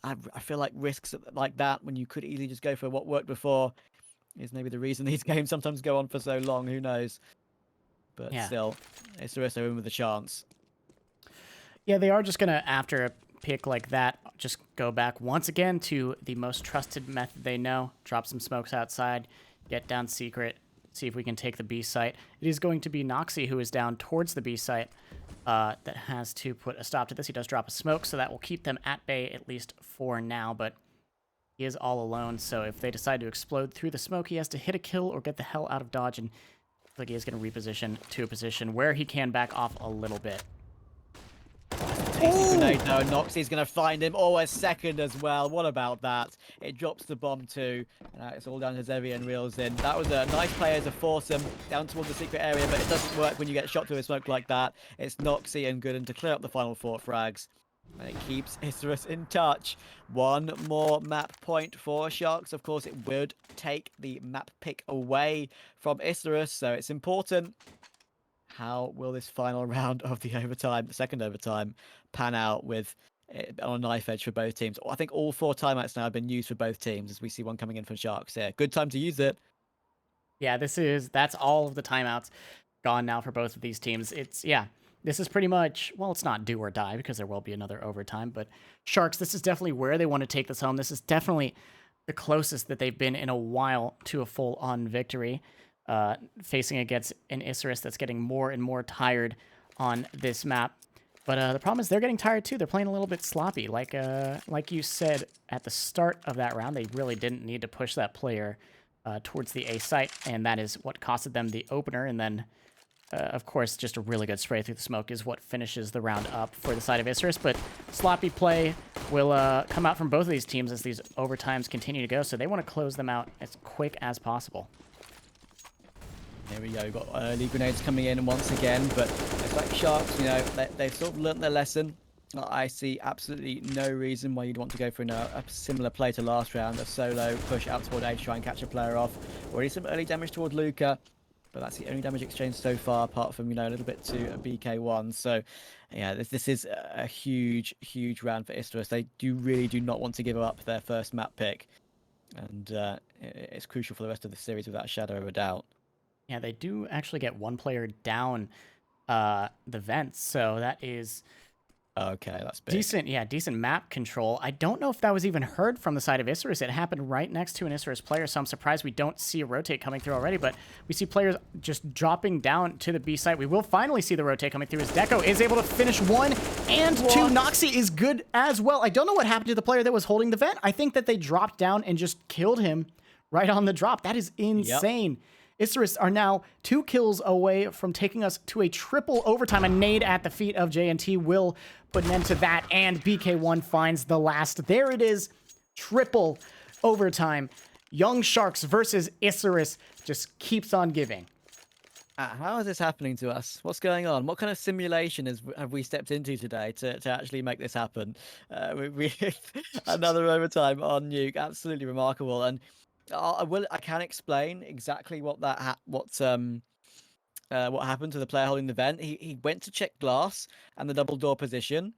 I feel like risks like that, when you could easily just go for what worked before, is maybe the reason these games sometimes go on for so long. Who knows? But still, Isurus are in with a chance. Yeah, they are just going to, after a pick like that, just go back once again to the most trusted method they know. Drop some smokes outside, get down secret, see if we can take the B site. It is going to be Noxy who is down towards the B site. that has to put a stop to this. He does drop a smoke, so that will keep them at bay at least for now, but he is all alone, so if they decide to explode through the smoke, he has to hit a kill or get the hell out of dodge, and I feel like he is going to reposition to a position where he can back off a little bit. Tasty grenade though, and Noxie's going to find him. Oh, a second as well. What about that? It drops the bomb too. And it's all down to Zevi and reels in. That was a nice player to force him down towards the secret area, but it doesn't work when you get shot through a smoke like that. It's Noxie and Gooden to clear up the final 4 frags. And it keeps Isurus in touch. One more map point for Sharks. Of course, it would take the map pick away from Isurus, so it's important. How will this final round of the overtime, the second overtime, pan out with on a knife edge for both teams? I think all 4 timeouts now have been used for both teams, as we see one coming in from Sharks here. Good time to use it. Yeah, that's all of the timeouts gone now for both of these teams. This is pretty much, well, it's not do or die because there will be another overtime, but Sharks, this is definitely where they want to take this home. This is definitely the closest that they've been in a while to a full-on victory, facing against an Isurus that's getting more and more tired on this map. But the problem is they're getting tired too. They're playing a little bit sloppy. Like you said at the start of that round, they really didn't need to push that player towards the A site, and that is what costed them the opener. And then, of course, just a really good spray through the smoke is what finishes the round up for the side of Isurus. But sloppy play will come out from both of these teams as these overtimes continue to go, so they want to close them out as quick as possible. Here we go, we've got early grenades coming in once again, but it's like Sharks, you know, they've sort of learnt their lesson. I see absolutely no reason why you'd want to go for a similar play to last round, a solo push out toward A to try and catch a player off. Already some early damage toward Luca, but that's the only damage exchange so far, apart from, you know, a little bit to a BK1. So, yeah, this is a huge, huge round for Isurus. They really do not want to give up their first map pick, and it's crucial for the rest of the series without a shadow of a doubt. Yeah, they do actually get one player down the vents, so that is okay. That's big. Decent map control. I don't know if that was even heard from the side of Isurus. It happened right next to an Isurus player, so I'm surprised we don't see a rotate coming through already, but we see players just dropping down to the B site. We will finally see the rotate coming through as Deco is able to finish 1 and 2. Noxie is good as well. I don't know what happened to the player that was holding the vent. I think that they dropped down and just killed him right on the drop. That is insane. Yep. Isurus are now 2 kills away from taking us to a triple overtime. A nade at the feet of JNT will put an end to that, and BK1 finds the last. There it is, triple overtime. Young Sharks versus Isurus just keeps on giving. How is this happening to us? What's going on? What kind of simulation have we stepped into today to actually make this happen? We another overtime on Nuke, absolutely remarkable. And I can explain exactly what happened to the player holding the vent. He went to check glass and the double door position,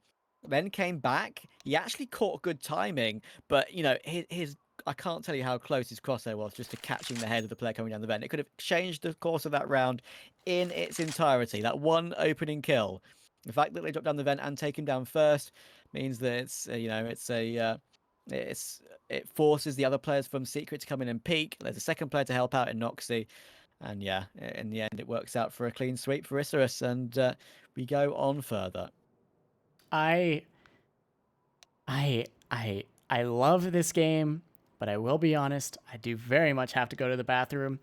then came back. He actually caught good timing, but you know his I can't tell you how close his crosshair was just to catching the head of the player coming down the vent. It could have changed the course of that round in its entirety. That one opening kill, the fact that they dropped down the vent and take him down first, means that it forces the other players from Secret to come in and peek. There's a second player to help out in Noxie. And yeah, in the end, it works out for a clean sweep for Isurus. And we go on further. I love this game, but I will be honest, I do very much have to go to the bathroom.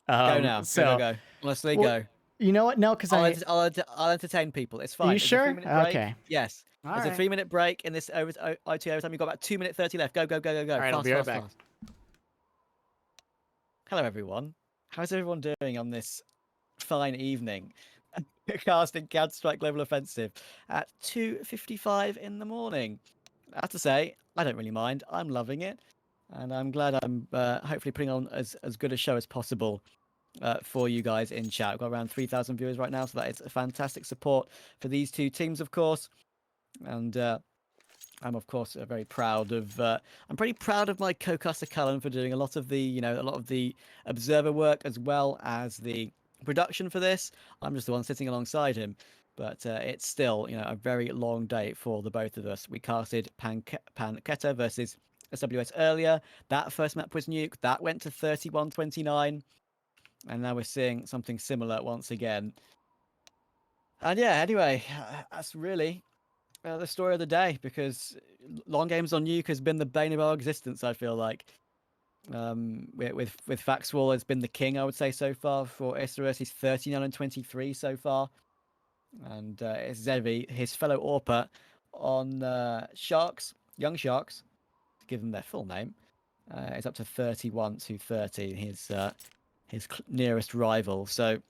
Go now. So, go. Honestly, go. You know what? No, because I'll entertain people. It's fine. Are you sure? Okay. Yes. There's a 3-minute break in this IT overtime. You've got about 2 minutes 30 left. Go. All right, I'll be right back. Hello, everyone. How's everyone doing on this fine evening? Casting Counter-Strike Global Offensive at 2:55 in the morning. I have to say, I don't really mind. I'm loving it. And I'm glad I'm hopefully putting on as good a show as possible for you guys in chat. We've got around 3,000 viewers right now, so that is a fantastic support for these two teams, of course. And I'm, of course, very proud of. I'm pretty proud of my co-caster Cullen for doing a lot of the observer work as well as the production for this. I'm just the one sitting alongside him, but it's still a very long day for the both of us. We casted Panketa versus SWS earlier. That first map was Nuke. That went to 31-29, and now we're seeing something similar once again. And yeah, anyway, that's really the story of the day, because long games on Nuke has been the bane of our existence, I feel like. With Faxwall has been the king, I would say, so far for Isurus. He's 39 and 23 so far. And it's Zevi, his fellow AWPer on Sharks, Young Sharks, to give them their full name. Is up to 31 to 30, his nearest rival. So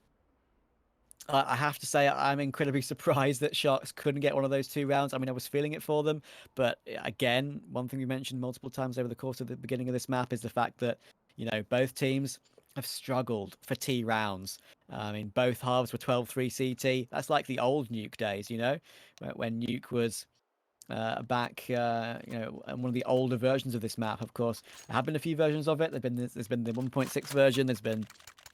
I have to say, I'm incredibly surprised that Sharks couldn't get one of those 2 rounds. I mean, I was feeling it for them, but again, one thing we mentioned multiple times over the course of the beginning of this map is the fact that, both teams have struggled for T rounds. I mean, both halves were 12-3 CT. That's like the old Nuke days, when Nuke was back, and one of the older versions of this map. Of course, there have been a few versions of it. There's been the 1.6 version. There's been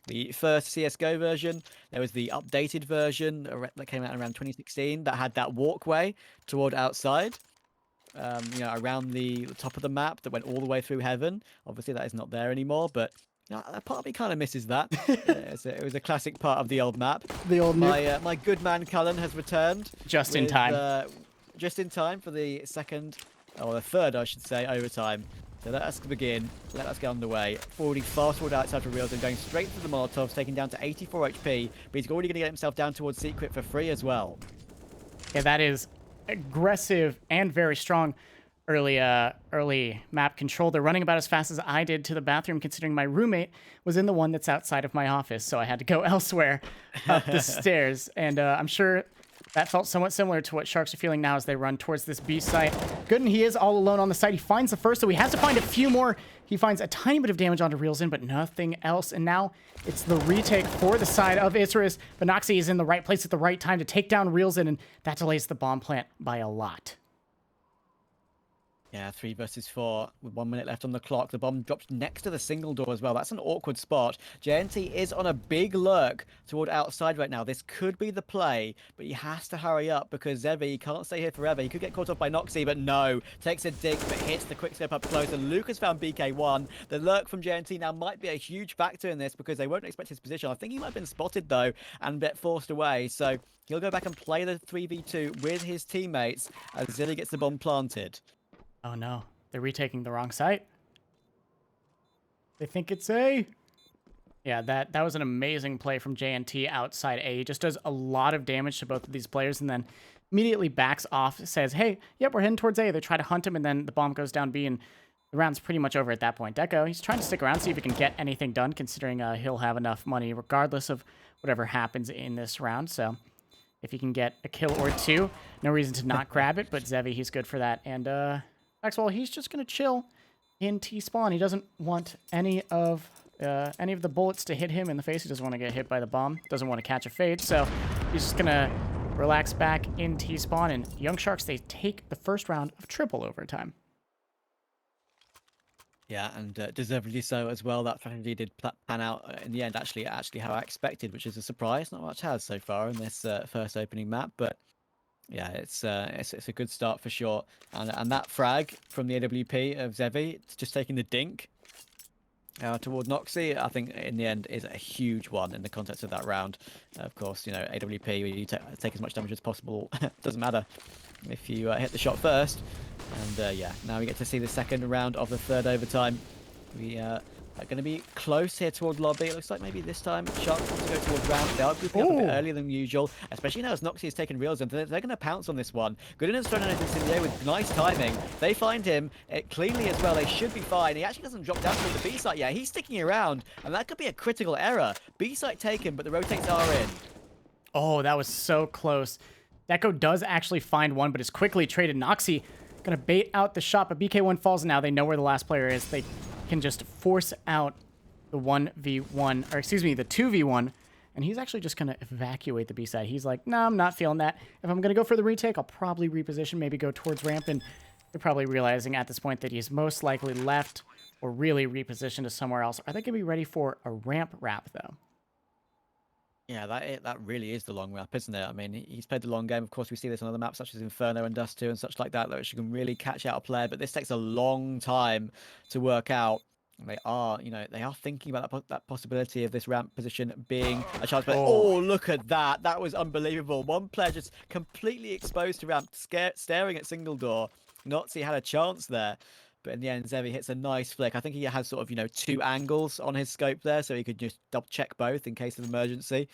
the first CSGO version. There was the updated version that came out around 2016 that had that walkway toward outside, around the top of the map that went all the way through heaven. Obviously, that is not there anymore, but part of me kind of misses that. It was a classic part of the old map. The old Nuke. My good man Cullen has returned Just in time. Just in time for the second, or the third, I should say, overtime. So let us begin. Let us get underway. Already fast forward outside for Reels and going straight through the Molotovs, taking down to 84 HP. But he's already going to get himself down towards Secret for free as well. Yeah, that is aggressive and very strong early map control. They're running about as fast as I did to the bathroom, considering my roommate was in the one that's outside of my office, so I had to go elsewhere up the stairs. And I'm sure that felt somewhat similar to what Sharks are feeling now as they run towards this B site. Gooden, he is all alone on the site. He finds the first, so he has to find a few more. He finds a tiny bit of damage onto Reelsin, but nothing else. And now it's the retake for the side of Isurus. But Noxy is in the right place at the right time to take down Reelsin, and that delays the bomb plant by a lot. Yeah, 3 versus 4 with 1 minute left on the clock. The bomb drops next to the single door as well. That's an awkward spot. JNT is on a big lurk toward outside right now. This could be the play, but he has to hurry up because Zevi can't stay here forever. He could get caught off by Noxy, but no. Takes a dig, but hits the quick step up close. And Lucas found BK1. The lurk from JNT now might be a huge factor in this because they won't expect his position. I think he might have been spotted, though, and get forced away. So he'll go back and play the 3v2 with his teammates as Zilly gets the bomb planted. Oh no, they're retaking the wrong site. They think it's A. Yeah, that was an amazing play from JNT outside A. He just does a lot of damage to both of these players and then immediately backs off, says, hey, yep, we're heading towards A. They try to hunt him, and then the bomb goes down B, and the round's pretty much over at that point. Deco, he's trying to stick around, see if he can get anything done, considering he'll have enough money regardless of whatever happens in this round. So if he can get a kill or two, no reason to not grab it, but Zevi, he's good for that. And Maxwell, he's just going to chill in T-spawn. He doesn't want any of the bullets to hit him in the face. He doesn't want to get hit by the bomb. Doesn't want to catch a fade. So he's just going to relax back in T-spawn. And Young Sharks, they take the first round of triple overtime. Yeah, and deservedly so as well. That strategy did pan out in the end, actually how I expected, which is a surprise. Not much has so far in this first opening map, but yeah, it's a good start for sure. And that frag from the AWP of Zevi, just taking the dink toward Noxy, I think in the end is a huge one in the context of that round. Of course, AWP, you take as much damage as possible. Doesn't matter if you hit the shot first. And yeah, now we get to see the second round of the third overtime. We are going to be close here toward lobby. It looks like maybe this time Sharks want to go towards round. They are grouping up a bit earlier than usual, especially now as Noxy has taken Reels in. They're going to pounce on this one. Gooden has thrown out into Incendiary with nice timing. They find him cleanly as well. They should be fine. He actually doesn't drop down to the B site yet. He's sticking around, and that could be a critical error. B site taken, but the rotates are in. Oh, that was so close. Deco does actually find one, but is quickly traded. Noxy going to bait out the shot, but BK1 falls, and now they know where the last player is. They can just force out the 1v1, or excuse me, the 2v1, and he's actually just going to evacuate the B side. He's like, no, I'm not feeling that. If I'm going to go for the retake, I'll probably reposition, maybe go towards ramp, and they're probably realizing at this point that he's most likely left or really repositioned to somewhere else. Are they going to be ready for a ramp wrap, though? Yeah, that really is the long wrap, isn't it? I mean, he's played the long game. Of course, we see this on other maps such as Inferno and Dust 2 and such like that, which you can really catch out a player. But this takes a long time to work out. They are, they are thinking about that possibility of this ramp position being a chance. But Oh. oh, look at that! That was unbelievable. One player just completely exposed to ramp, staring at single door. Noxie had a chance there, but in the end, Zevi hits a nice flick. I think he has sort of, two angles on his scope there, so he could just double check both in case of emergency.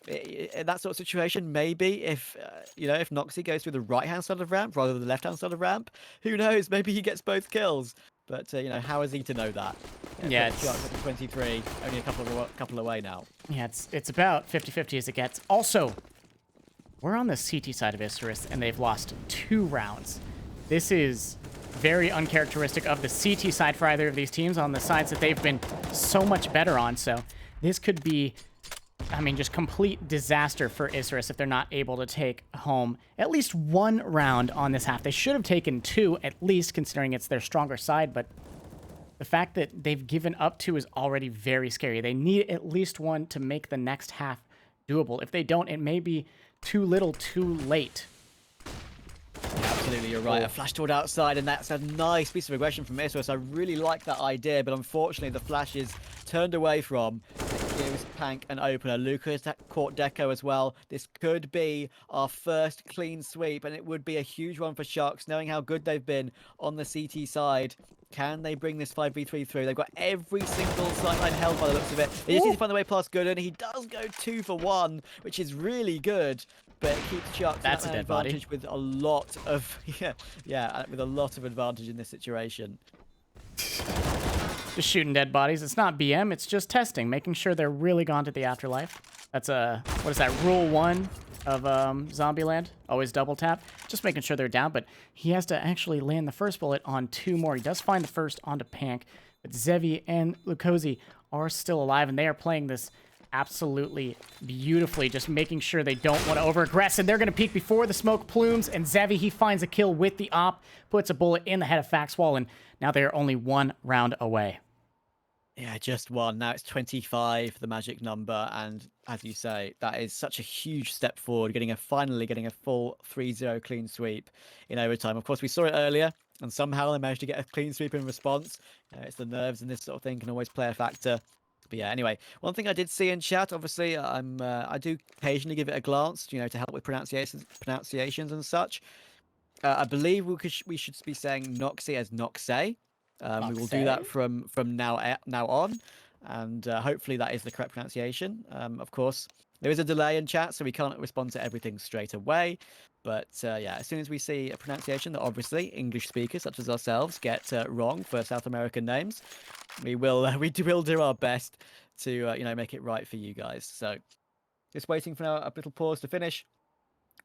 In that sort of situation, maybe if Noxie goes through the right hand side of ramp rather than the left hand side of ramp, who knows? Maybe he gets both kills. But how is he to know that? Yeah, Sharks up to 23, only a couple away now. Yeah, it's about 50-50 as it gets. Also, we're on the CT side of Isurus, and they've lost 2 rounds. This is very uncharacteristic of the CT side for either of these teams on the sides that they've been so much better on. So this could be, just complete disaster for Isurus if they're not able to take home at least 1 round on this half. They should have taken 2 at least, considering it's their stronger side, but the fact that they've given up 2 is already very scary. They need at least 1 to make the next half doable. If they don't, it may be too little too late. Yeah, absolutely, you're right. A flash toward outside, and that's a nice piece of aggression from Isurus. I really like that idea, but unfortunately the flash is turned away from. It gives Pank an opener. Luca has caught Deco as well. This could be our first clean sweep, and it would be a huge one for Sharks, knowing how good they've been on the CT side. Can they bring this 5v3 through? They've got every single sightline held by the looks of it. They just need to find the way past Gooden. He does go 2 for 1, which is really good. But it keeps Sharks That's at a dead advantage body. with a lot of with a lot of advantage in this situation. Just shooting dead bodies. It's not BM, it's just testing, making sure they're really gone to the afterlife. That's what is that, rule 1 of Zombieland? Always double tap. Just making sure they're down, but he has to actually land the first bullet on 2 more. He does find the first onto Pank, but Zevi and Lukosi are still alive, and they are playing this absolutely beautifully, just making sure they don't want to over-aggress, and they're going to peek before the smoke plumes, and Zevi, he finds a kill with the op, puts a bullet in the head of Faxwall, and now they're only 1 round away. Yeah, just 1. Now it's 25, the magic number, and as you say, that is such a huge step forward, finally getting a full 3-0 clean sweep in overtime. Of course, we saw it earlier, and somehow they managed to get a clean sweep in response. It's the nerves, and this sort of thing can always play a factor. But yeah, anyway, one thing I did see in chat, obviously, I do occasionally give it a glance, to help with pronunciations and such. I believe we should be saying Noxie as Noxay. We will do that from now on, and hopefully that is the correct pronunciation. Of course, there is a delay in chat, so we can't respond to everything straight away. But yeah, as soon as we see a pronunciation that obviously English speakers such as ourselves get wrong for South American names, we will do our best to make it right for you guys. So just waiting for a little pause to finish.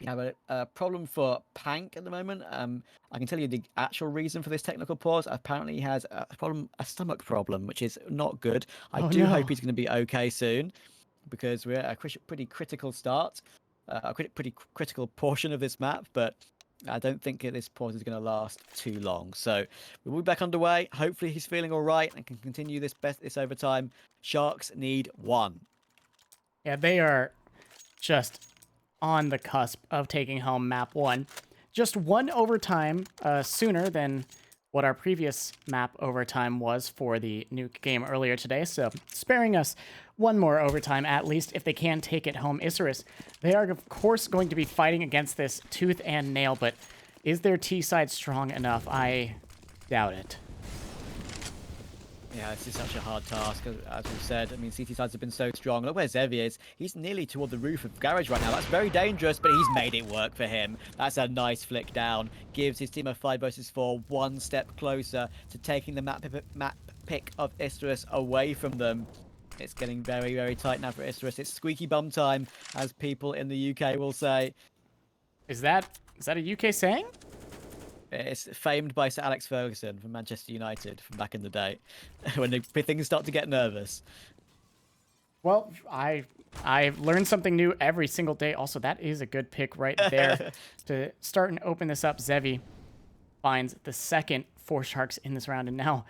We have a problem for Pank at the moment. I can tell you the actual reason for this technical pause. Apparently, he has a stomach problem, which is not good. I do hope he's going to be okay soon, because we're at a pretty critical start, a pretty critical portion of this map. But I don't think this pause is going to last too long. So we'll be back underway. Hopefully, he's feeling all right and can continue this overtime. Sharks need 1. Yeah, they are just on the cusp of taking home map 1. Just 1 overtime sooner than what our previous map overtime was for the Nuke game earlier today, so sparing us 1 more overtime at least if they can take it home. Isurus, they are of course going to be fighting against this tooth and nail, but is their T side strong enough? I doubt it. Yeah, this is such a hard task, as we've said. I mean, CT sides have been so strong. Look where Zevi is. He's nearly toward the roof of Garage right now. That's very dangerous, but he's made it work for him. That's a nice flick down. Gives his team a 5 versus 4, 1 step closer to taking the map pick of Isurus away from them. It's getting very, very tight now for Isurus. It's squeaky bum time, as people in the UK will say. Is that a UK saying? It's famed by Sir Alex Ferguson from Manchester United from back in the day, when things start to get nervous. Well, I learned something new every single day. Also, that is a good pick right there to start and open this up. Zevi finds the second for Sharks in this round, and now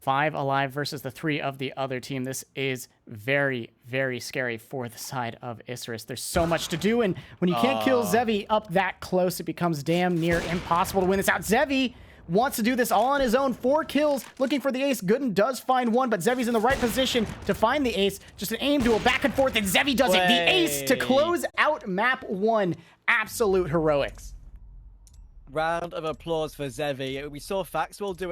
5 alive versus the 3 of the other team. This is very, very scary for the side of Isurus. There's so much to do, and when you can't kill Zevi up that close, it becomes damn near impossible to win this out. Zevi wants to do this all on his own. 4 kills, looking for the ace. Gooden does find one, but Zevi's in the right position to find the ace. Just an aim duel back and forth, and Zevi does it. The ace to close out map 1. Absolute heroics. Round of applause for Zevi. We saw Faxwell do it